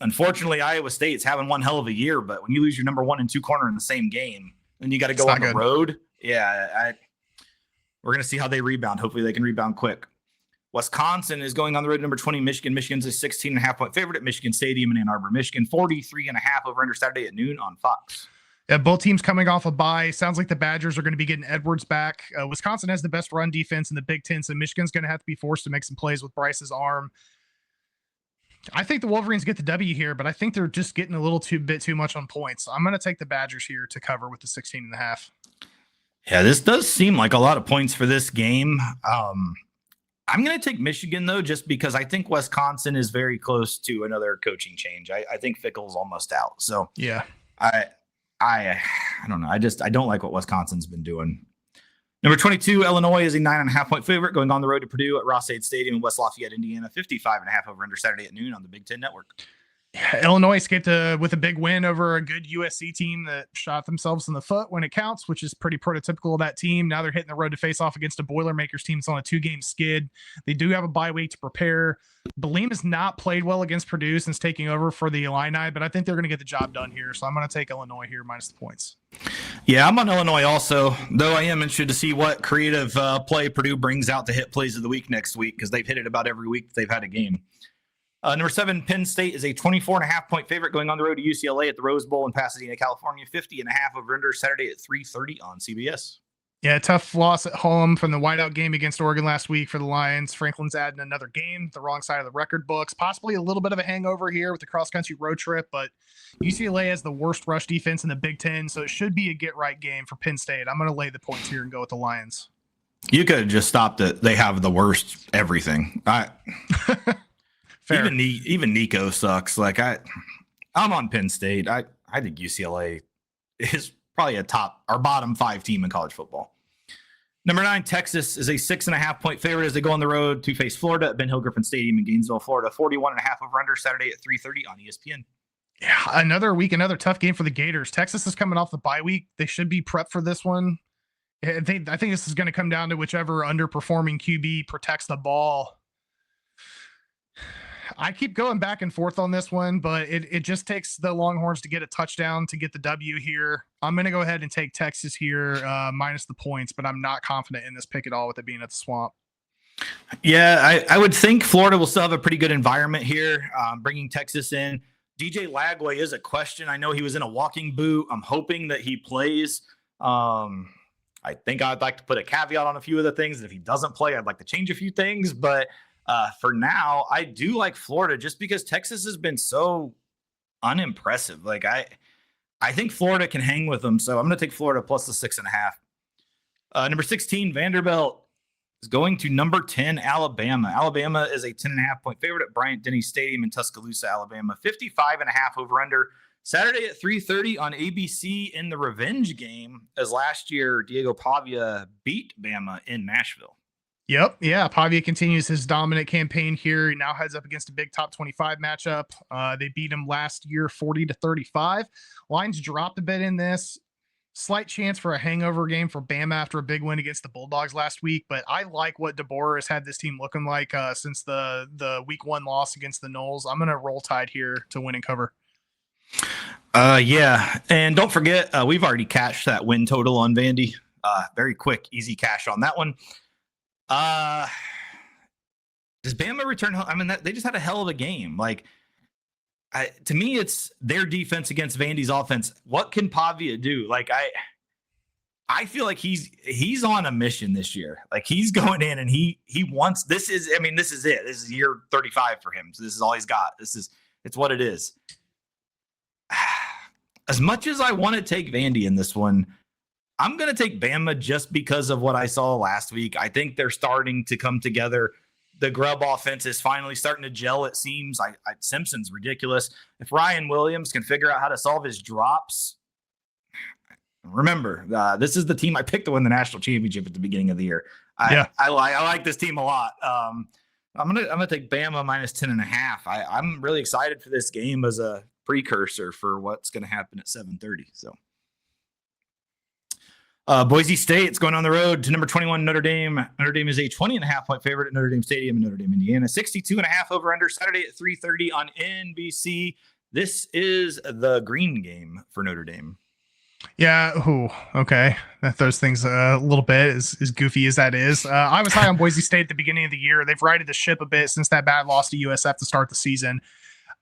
Unfortunately, Iowa State's having one hell of a year, but when you lose your number 1 and 2 corner in the same game, then you got to go on the road. Yeah, we're going to see how they rebound. Hopefully they can rebound quick. Wisconsin is going on the road to number 20, Michigan. Michigan's a 16.5-point favorite at Michigan Stadium in Ann Arbor, Michigan. 43.5 over under Saturday at noon on Fox. Yeah, both teams coming off a bye. Sounds like the Badgers are going to be getting Edwards back. Wisconsin has the best run defense in the Big Ten, so Michigan's going to have to be forced to make some plays with Bryce's arm. I think the Wolverines get the W here, but I think they're just getting a little bit too much on points. I'm going to take the Badgers here to cover with the 16.5. Yeah, this does seem like a lot of points for this game. I'm going to take Michigan, though, just because I think Wisconsin is very close to another coaching change. I think Fickle's almost out. So, yeah, I don't know. I don't like what Wisconsin's been doing. Number 22, Illinois is a 9.5-point favorite going on the road to Purdue at Ross-Ade Stadium in West Lafayette, Indiana. 55.5 over under Saturday at noon on the Big Ten Network. Illinois escaped with a big win over a good USC team that shot themselves in the foot when it counts, which is pretty prototypical of that team. Now they're hitting the road to face off against a Boilermakers team that's on a 2-game skid. They do have a bye week to prepare. Baleem has not played well against Purdue since taking over for the Illini, but I think they're going to get the job done here. So I'm going to take Illinois here minus the points. Yeah, I'm on Illinois also, though I am interested to see what creative play Purdue brings out to hit plays of the week next week because they've hit it about every week they've had a game. Number 7, Penn State is a 24.5-point favorite going on the road to UCLA at the Rose Bowl in Pasadena, California. 50.5 over under Saturday at 3:30 on CBS. Yeah, tough loss at home from the whiteout game against Oregon last week for the Lions. Franklin's adding another game, the wrong side of the record books. Possibly a little bit of a hangover here with the cross-country road trip, but UCLA has the worst rush defense in the Big Ten, so it should be a get-right game for Penn State. I'm going to lay the points here and go with the Lions. You could have just stopped it. They have the worst everything. Fair. Even Nico sucks. Like I'm on Penn State. I think UCLA is probably a top or bottom 5 team in college football. Number 9, Texas is a 6.5-point favorite as they go on the road to face Florida at Ben Hill Griffin Stadium in Gainesville, Florida. 41.5 over under Saturday at 3:30 on ESPN. Yeah, another tough game for the Gators. Texas is coming off the bye week. They should be prepped for this one. I think this is going to come down to whichever underperforming QB protects the ball. I keep going back and forth on this one, but it just takes the Longhorns to get a touchdown to get the W here. I'm going to go ahead and take Texas here minus the points, but I'm not confident in this pick at all with it being at the Swamp. Yeah, I would think Florida will still have a pretty good environment here, bringing Texas in. DJ Lagway is a question. I know he was in a walking boot. I'm hoping that he plays. I think I'd like to put a caveat on a few of the things. If he doesn't play, I'd like to change a few things. But for now, I do like Florida just because Texas has been so unimpressive. Like I think Florida can hang with them. So I'm going to take Florida plus the 6.5. Number 16, Vanderbilt is going to number 10, Alabama. Alabama is a 10.5-point favorite at Bryant-Denny Stadium in Tuscaloosa, Alabama. 55.5 over under. Saturday at 3:30 on ABC in the revenge game, as last year Diego Pavia beat Bama in Nashville. Yep. Yeah. Pavia continues his dominant campaign here. He now heads up against a big top 25 matchup. They beat him last year 40-35. Lines dropped a bit in this. Slight chance for a hangover game for Bama after a big win against the Bulldogs last week, but I like what DeBoer has had this team looking like since the week 1 loss against the Noles. I'm going to roll Tide here to win and cover. Yeah, and don't forget, we've already cashed that win total on Vandy. Very quick, easy cash on that one. Does Bama return home? I mean, they just had a hell of a game. Like, to me, it's their defense against Vandy's offense. What can Pavia do? Like, I feel like he's on a mission this year. Like, he's going in and he wants. This is it. This is year 35 for him. So this is all he's got. It's what it is. As much as I want to take Vandy in this one, I'm going to take Bama just because of what I saw last week. I think they're starting to come together. The Grubb offense is finally starting to gel, it seems. Simpson's ridiculous. If Ryan Williams can figure out how to solve his drops, remember, this is the team I picked to win the national championship at the beginning of the year. I like this team a lot. I'm gonna take Bama minus 10.5. I'm really excited for this game as a precursor for what's going to happen at 7:30. So Boise State's going on the road to number 21 Notre Dame. Notre Dame is a 20.5-point favorite at Notre Dame Stadium in Notre Dame, Indiana. 62.5 over under Saturday at 3:30 on NBC. This is the green game for Notre Dame. Yeah. Okay. That throws things a little bit as goofy as that is. I was high on Boise State at the beginning of the year. They've righted the ship a bit since that bad loss to USF to start the season.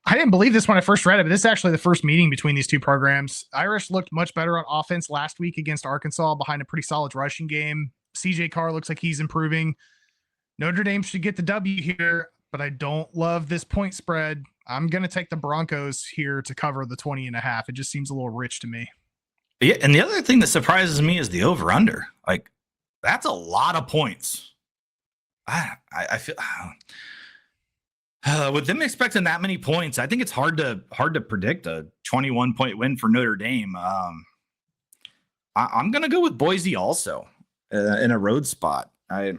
I didn't believe this when I first read it, but this is actually the first meeting between these two programs. Irish looked much better on offense last week against Arkansas behind a pretty solid rushing game. CJ Carr looks like he's improving. Notre Dame should get the W here, but I don't love this point spread. I'm going to take the Broncos here to cover the 20.5. It just seems a little rich to me. Yeah, and the other thing that surprises me is the over-under. Like, that's a lot of points. I feel... with them expecting that many points, I think it's hard to predict a 21-point win for Notre Dame. I'm going to go with Boise also in a road spot. I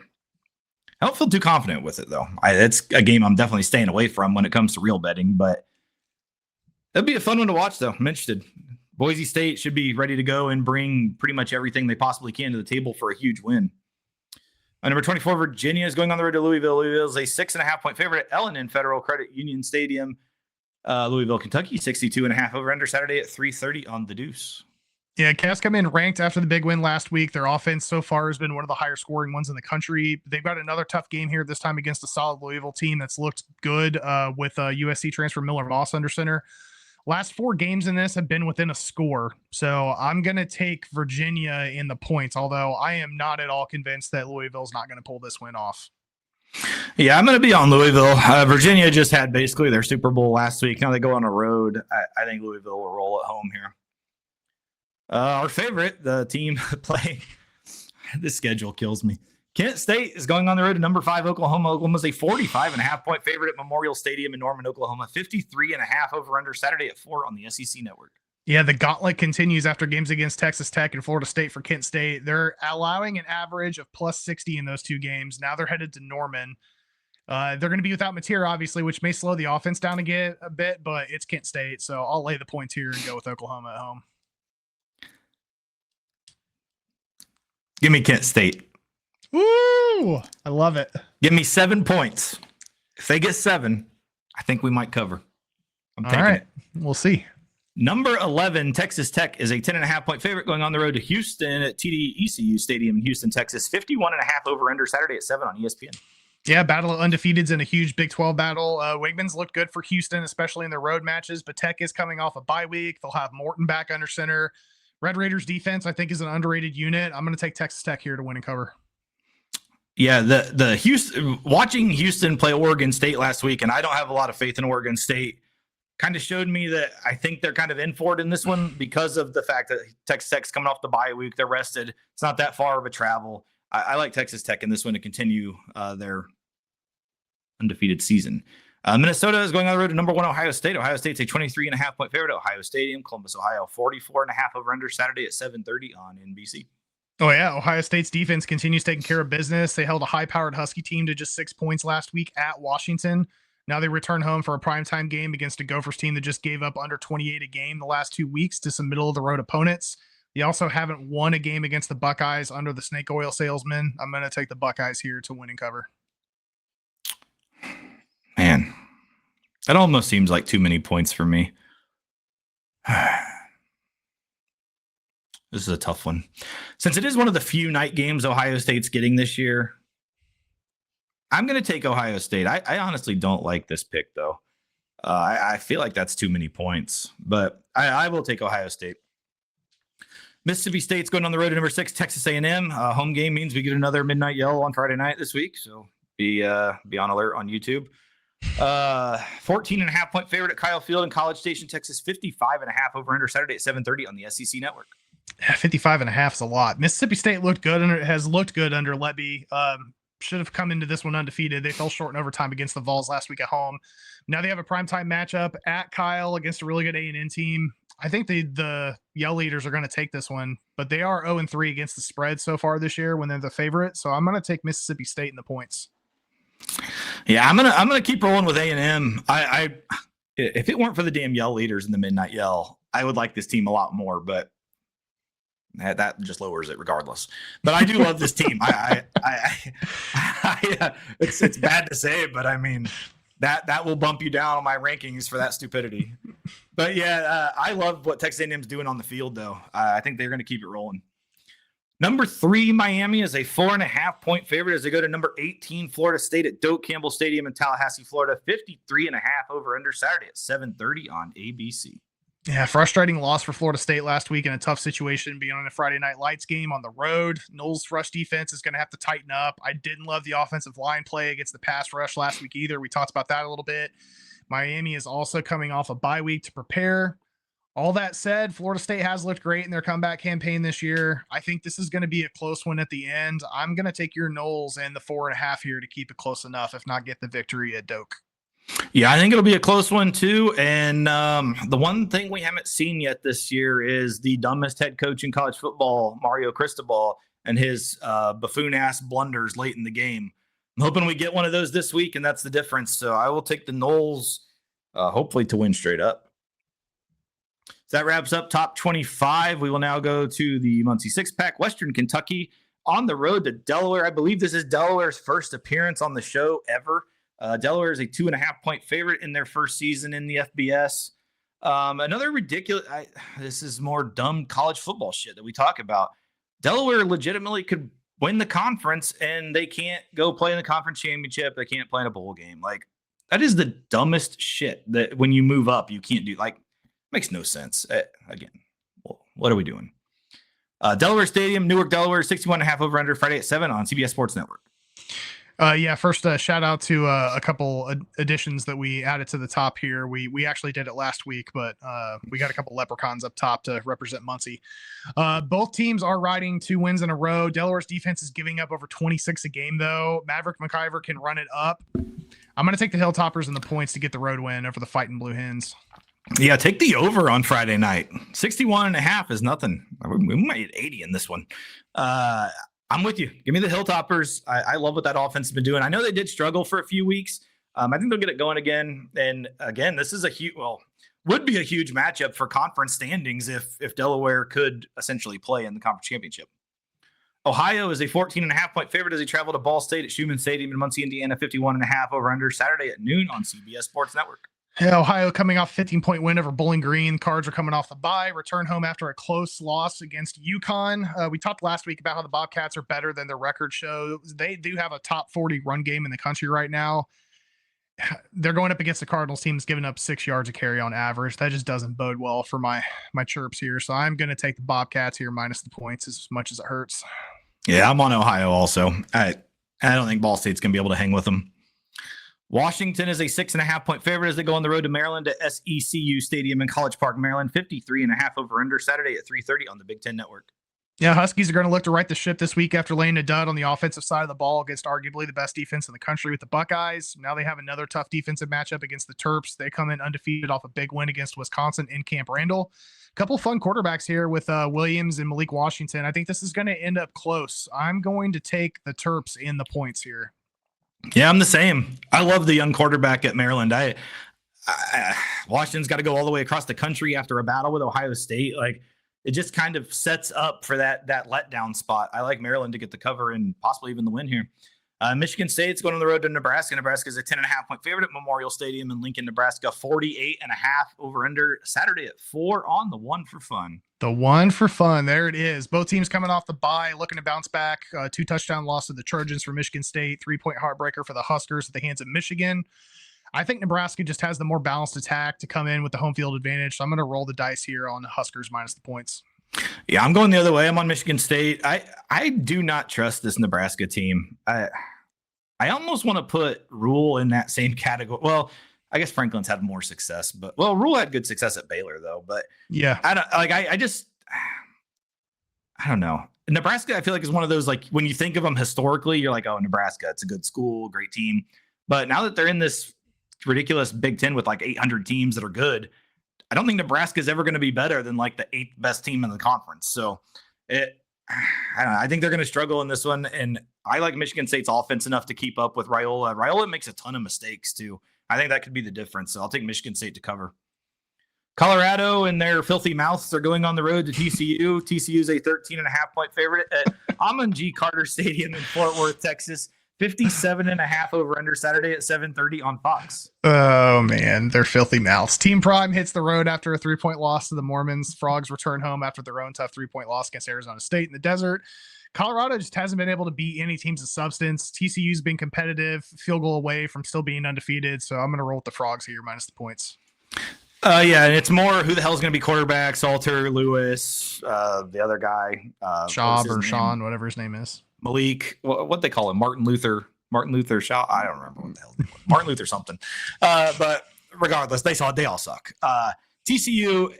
don't feel too confident with it, though. It's a game I'm definitely staying away from when it comes to real betting, but it'll be a fun one to watch, though. I'm interested. Boise State should be ready to go and bring pretty much everything they possibly can to the table for a huge win. Number 24, Virginia is going on the road to Louisville. Louisville is a 6.5-point favorite at L&N Federal Credit Union Stadium. Louisville, Kentucky, 62.5 over under Saturday at 3:30 on the Deuce. Yeah, Cavs come in ranked after the big win last week. Their offense so far has been one of the higher scoring ones in the country. They've got another tough game here, this time against a solid Louisville team that's looked good with USC transfer Miller Moss under center. Last 4 games in this have been within a score. So I'm going to take Virginia in the points, although I am not at all convinced that Louisville's not going to pull this win off. Yeah, I'm going to be on Louisville. Virginia just had basically their Super Bowl last week. Now they go on a road. I think Louisville will roll at home here. Our favorite, the team playing, this schedule kills me. Kent State is going on the road to number 5 Oklahoma. Oklahoma's a 45.5-point favorite at Memorial Stadium in Norman, Oklahoma. 53.5 over under Saturday at 4 on the SEC Network. Yeah, the gauntlet continues after games against Texas Tech and Florida State for Kent State. They're allowing an average of plus 60 in those 2 games. Now they're headed to Norman. They're going to be without Mateer, obviously, which may slow the offense down a bit, but it's Kent State. So I'll lay the points here and go with Oklahoma at home. Give me Kent State. Woo! I love it. Give me 7 points. If they get 7, I think we might cover. I'm taking it. We'll see. Number 11, Texas Tech is a 10.5-point favorite going on the road to Houston at TD ECU Stadium in Houston, Texas. 51.5 over under Saturday at 7 on ESPN. Yeah, battle of undefeateds in a huge Big 12 battle. Wigman's looked good for Houston, especially in their road matches, but Tech is coming off a bye week. They'll have Morton back under center. Red Raiders defense, I think, is an underrated unit. I'm going to take Texas Tech here to win and cover. Yeah, the Houston, watching Houston play Oregon State last week, and I don't have a lot of faith in Oregon State, kind of showed me that I think they're kind of in for it in this one because of the fact that Texas Tech's coming off the bye week. They're rested. It's not that far of a travel. I like Texas Tech in this one to continue their undefeated season. Minnesota is going on the road to number 1 Ohio State. Ohio State's a 23.5-point favorite at Ohio Stadium. Columbus, Ohio, 44.5 over under Saturday at 7:30 on NBC. Oh, yeah. Ohio State's defense continues taking care of business. They held a high-powered Husky team to just 6 points last week at Washington. Now they return home for a primetime game against a Gophers team that just gave up under 28 a game the last 2 weeks to some middle-of-the-road opponents. They also haven't won a game against the Buckeyes under the snake oil salesman. I'm going to take the Buckeyes here to win and cover. Man, that almost seems like too many points for me. This is a tough one. Since it is one of the few night games Ohio State's getting this year, I'm going to take Ohio State. I honestly don't like this pick, though. I feel like that's too many points, but I will take Ohio State. Mississippi State's going on the road to number 6, Texas A&M. Home game means we get another midnight yell on Friday night this week, so be on alert on YouTube. 14.5-point favorite at Kyle Field in College Station, Texas. 55.5 over under Saturday at 7:30 on the SEC Network. 55.5 is a lot. Mississippi State has looked good under Lebby. Should have come into this one undefeated. They fell short in overtime against the Vols last week at home. Now they have a primetime matchup at Kyle against a really good A&M team. I think the Yell Leaders are going to take this one, but they are 0-3 against the spread so far this year when they're the favorite. So I'm going to take Mississippi State in the points. Yeah, I'm gonna keep rolling with A&M. I if it weren't for the damn Yell Leaders in the midnight yell, I would like this team a lot more, but that just lowers it regardless. But I do love this team. It's bad to say, but I mean that will bump you down on my rankings for that stupidity. But yeah, I love what Texas A&M's doing on the field, though. I think they're going to keep it rolling. Number 3, Miami is a 4.5-point favorite as they go to number 18, Florida State at Doak Campbell Stadium in Tallahassee, Florida. 53.5 over under Saturday at 7:30 on ABC. Yeah, frustrating loss for Florida State last week in a tough situation, being on a Friday Night Lights game on the road. Knowles' rush defense is going to have to tighten up. I didn't love the offensive line play against the pass rush last week either. We talked about that a little bit. Miami is also coming off a bye week to prepare. All that said, Florida State has looked great in their comeback campaign this year. I think this is going to be a close one at the end. I'm going to take your Knowles and the 4.5 here to keep it close enough, if not get the victory at Doak. Yeah, I think it'll be a close one too. And the one thing we haven't seen yet this year is the dumbest head coach in college football, Mario Cristobal, and his buffoon-ass blunders late in the game. I'm hoping we get one of those this week, and that's the difference. So I will take the Knowles, hopefully to win straight up. So that wraps up top 25. We will now go to the Muncie Six-Pack. Western Kentucky on the road to Delaware. I believe this is Delaware's first appearance on the show ever. Delaware is a 2.5-point favorite in their first season in the FBS. Another ridiculous, this is more dumb college football shit that we talk about. Delaware legitimately could win the conference and they can't go play in the conference championship. They can't play in a bowl game. Like, that is the dumbest shit that when you move up, you can't do. Like, makes no sense. Again, what are we doing? Delaware Stadium, Newark, Delaware, 61.5 over under Friday at 7 on CBS Sports Network. First shout out to a couple additions that we added to the top here. We actually did it last week, but we got a couple leprechauns up top to represent Muncie. Both teams are riding 2 wins in a row. Delaware's defense is giving up over 26 a game, though. Maverick McIver can run it up. I'm going to take the Hilltoppers and the points to get the road win over the Fighting Blue Hens. Yeah, take the over on Friday night. 61.5 is nothing. We might get 80 in this one. I'm with you. Give me the Hilltoppers. I love what that offense has been doing. I know they did struggle for a few weeks. I think they'll get it going again. And again, this is would be a huge matchup for conference standings if Delaware could essentially play in the conference championship. Ohio is a 14.5-point favorite as they travel to Ball State at Schumann Stadium in Muncie, Indiana. 51.5 over under Saturday at noon on CBS Sports Network. Yeah, Ohio coming off 15-point win over Bowling Green. Cards are coming off the bye. Return home after a close loss against UConn. We talked last week about how the Bobcats are better than their record shows. They do have a top 40 run game in the country right now. They're going up against the Cardinals team that's giving up 6 yards a carry on average. That just doesn't bode well for my chirps here. So I'm going to take the Bobcats here minus the points as much as it hurts. Yeah, I'm on Ohio also. I don't think Ball State's going to be able to hang with them. Washington is a 6.5-point favorite as they go on the road to Maryland at SECU Stadium in College Park, Maryland. 53.5 over under Saturday at 3:30 on the Big Ten Network. Yeah, Huskies are going to look to right the ship this week after laying a dud on the offensive side of the ball against arguably the best defense in the country with the Buckeyes. Now they have another tough defensive matchup against the Terps. They come in undefeated off a big win against Wisconsin in Camp Randall. A couple fun quarterbacks here with Williams and Malik Washington. I think this is going to end up close. I'm going to take the Terps in the points here. Yeah, I'm the same. I love the young quarterback at Maryland. Washington's got to go all the way across the country after a battle with Ohio State. Like, it just kind of sets up for that letdown spot. I like Maryland to get the cover and possibly even the win here. Michigan State's going on the road to Nebraska. Nebraska is a 10.5-point favorite at Memorial Stadium in Lincoln, Nebraska. 48.5 over under Saturday at 4 on the one for fun. The one for fun. There it is. Both teams coming off the bye, looking to bounce back. 2-touchdown loss to the Trojans for Michigan State. 3-point heartbreaker for the Huskers at the hands of Michigan. I think Nebraska just has the more balanced attack to come in with the home field advantage. So I'm going to roll the dice here on the Huskers minus the points. Yeah, I'm going the other way. I'm on Michigan State. I do not trust this Nebraska team. I almost want to put Rule in that same category. Well, I guess Franklin's had more success, but Rule had good success at Baylor though. But yeah, I don't know. Nebraska, I feel like is one of those, like, when you think of them historically, you're like, oh, Nebraska, it's a good school, great team. But now that they're in this ridiculous Big Ten with like 800 teams that are good, I don't think Nebraska is ever going to be better than like the 8th best team in the conference. So I don't know. I think they're going to struggle in this one. And I like Michigan State's offense enough to keep up with Raiola. Raiola makes a ton of mistakes too. I think that could be the difference. So I'll take Michigan State to cover. Colorado and their filthy mouths are going on the road to TCU. TCU is a 13.5-point favorite at Amon G. Carter Stadium in Fort Worth, Texas. 57.5 over under Saturday at 7:30 on Fox. Oh man, they're filthy mouths. Team Prime hits the road after a 3-point loss to the Mormons. Frogs return home after their own tough 3-point loss against Arizona State in the desert. Colorado just hasn't been able to beat any teams of substance. TCU's been competitive, field goal away from still being undefeated. So I'm going to roll with the Frogs here minus the points. Yeah, and it's more who the hell is going to be quarterback. Salter, Lewis, the other guy. Schaub or Sean, whatever his name is. Malik, what they call him, Martin Luther Shaw. I don't remember what the hell they call him. Martin Luther something. But regardless, they all suck. TCU,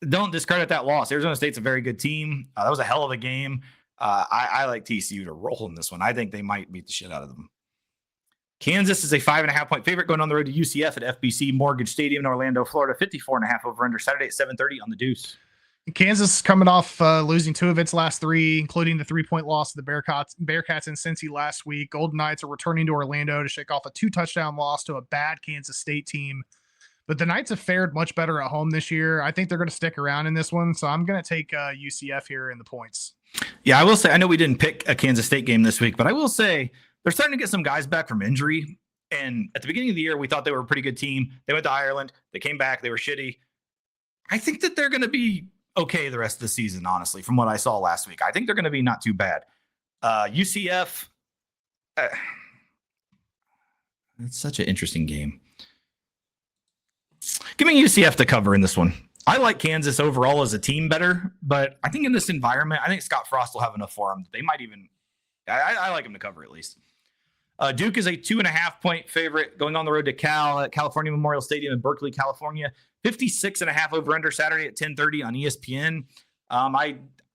don't discredit that loss. Arizona State's a very good team. That was a hell of a game. I like TCU to roll in this one. I think they might beat the shit out of them. Kansas is a 5.5-point favorite going on the road to UCF at FBC Mortgage Stadium in Orlando, Florida. 54.5 over under Saturday at 7:30 on the Deuce. Kansas coming off losing 2 of its last 3, including the 3-point loss to the Bearcats in Cincy last week. Golden Knights are returning to Orlando to shake off a 2-touchdown loss to a bad Kansas State team. But the Knights have fared much better at home this year. I think they're going to stick around in this one. So I'm going to take UCF here in the points. Yeah, I will say, I know we didn't pick a Kansas State game this week, but I will say they're starting to get some guys back from injury. And at the beginning of the year, we thought they were a pretty good team. They went to Ireland. They came back. They were shitty. I think that they're going to be okay the rest of the season, honestly, from what I saw last week. I think they're going to be not too bad. UCF, it's such an interesting game. Give me UCF to cover in this one. I like Kansas overall as a team better, but I think in this environment, I think Scott Frost will have enough for them. They might even, I like him to cover at least. Duke is a 2.5-point favorite going on the road to California Memorial Stadium in Berkeley, California. 56.5 over under Saturday at 10:30 on ESPN.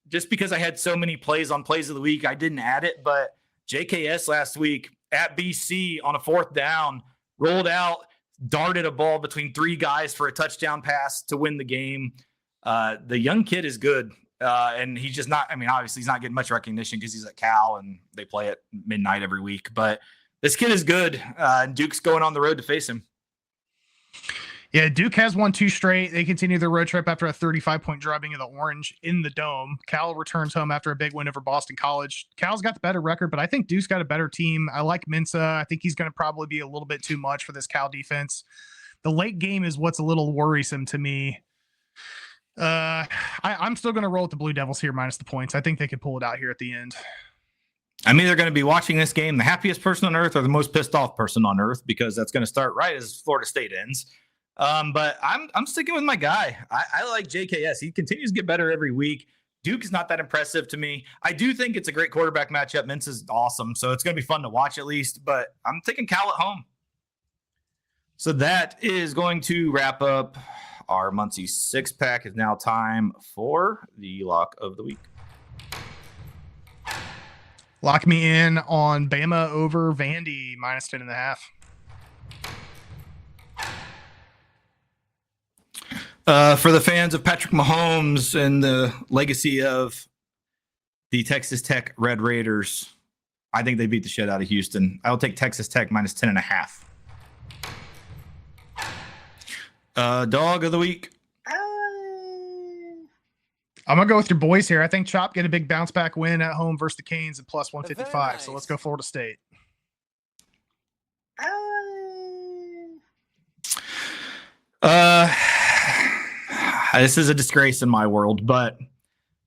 Just because I had so many plays on plays of the week, I didn't add it, but JKS last week at BC on a 4th down, rolled out, darted a ball between 3 guys for a touchdown pass to win the game. The young kid is good. And he's just not, obviously he's not getting much recognition because he's at Cal and they play at midnight every week, but this kid is good. And Duke's going on the road to face him. Yeah, Duke has won 2 straight. They continue their road trip after a 35-point drubbing of the Orange in the Dome. Cal returns home after a big win over Boston College. Cal's got the better record, but I think Duke's got a better team. I like Mensah. I think he's going to probably be a little bit too much for this Cal defense. The late game is what's a little worrisome to me. I'm still going to roll with the Blue Devils here minus the points. I think they could pull it out here at the end. I'm either going to be watching this game the happiest person on earth or the most pissed off person on earth, because that's going to start right as Florida State ends. But I'm sticking with my guy. I like JKS. He continues to get better every week. Duke is not that impressive to me. I do think it's a great quarterback matchup. Mintz is awesome, so it's going to be fun to watch at least. But I'm taking Cal at home. So that is going to wrap up our Muncie six-pack. Is now time for the lock of the week. Lock me in on Bama over Vandy minus 10.5. For the fans of Patrick Mahomes and the legacy of the Texas Tech Red Raiders, I think they beat the shit out of Houston. I'll take Texas Tech minus 10.5. Dog of the week. I'm going to go with your boys here. I think Chop get a big bounce back win at home versus the Canes at plus 155. Nice. So let's go Florida State. This is a disgrace in my world, but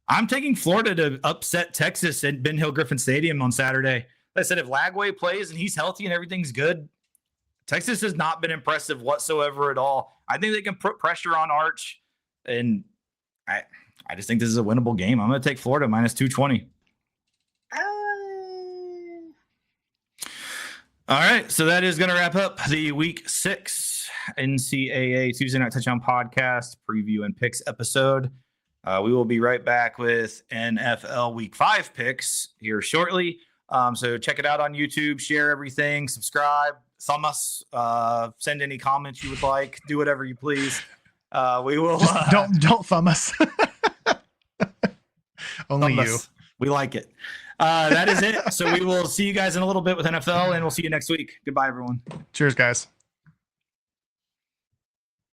I'm taking Florida to upset Texas at Ben Hill Griffin Stadium on Saturday. Like I said, if Lagway plays and he's healthy and everything's good, Texas has not been impressive whatsoever at all. I think they can put pressure on Arch, and I just think this is a winnable game. I'm going to take Florida minus 220. All right, so that is going to wrap up the Week 6 NCAA Tuesday Night Touchdown Podcast preview and picks episode. We will be right back with NFL Week 5 picks here shortly. So check it out on YouTube, share everything, subscribe, thumb us, send any comments you would like, do whatever you please. We will don't thumb us. Only thumb you. Us. We like it. That is it. So we will see you guys in a little bit with NFL, and we'll see you next week. Goodbye, everyone. Cheers, guys.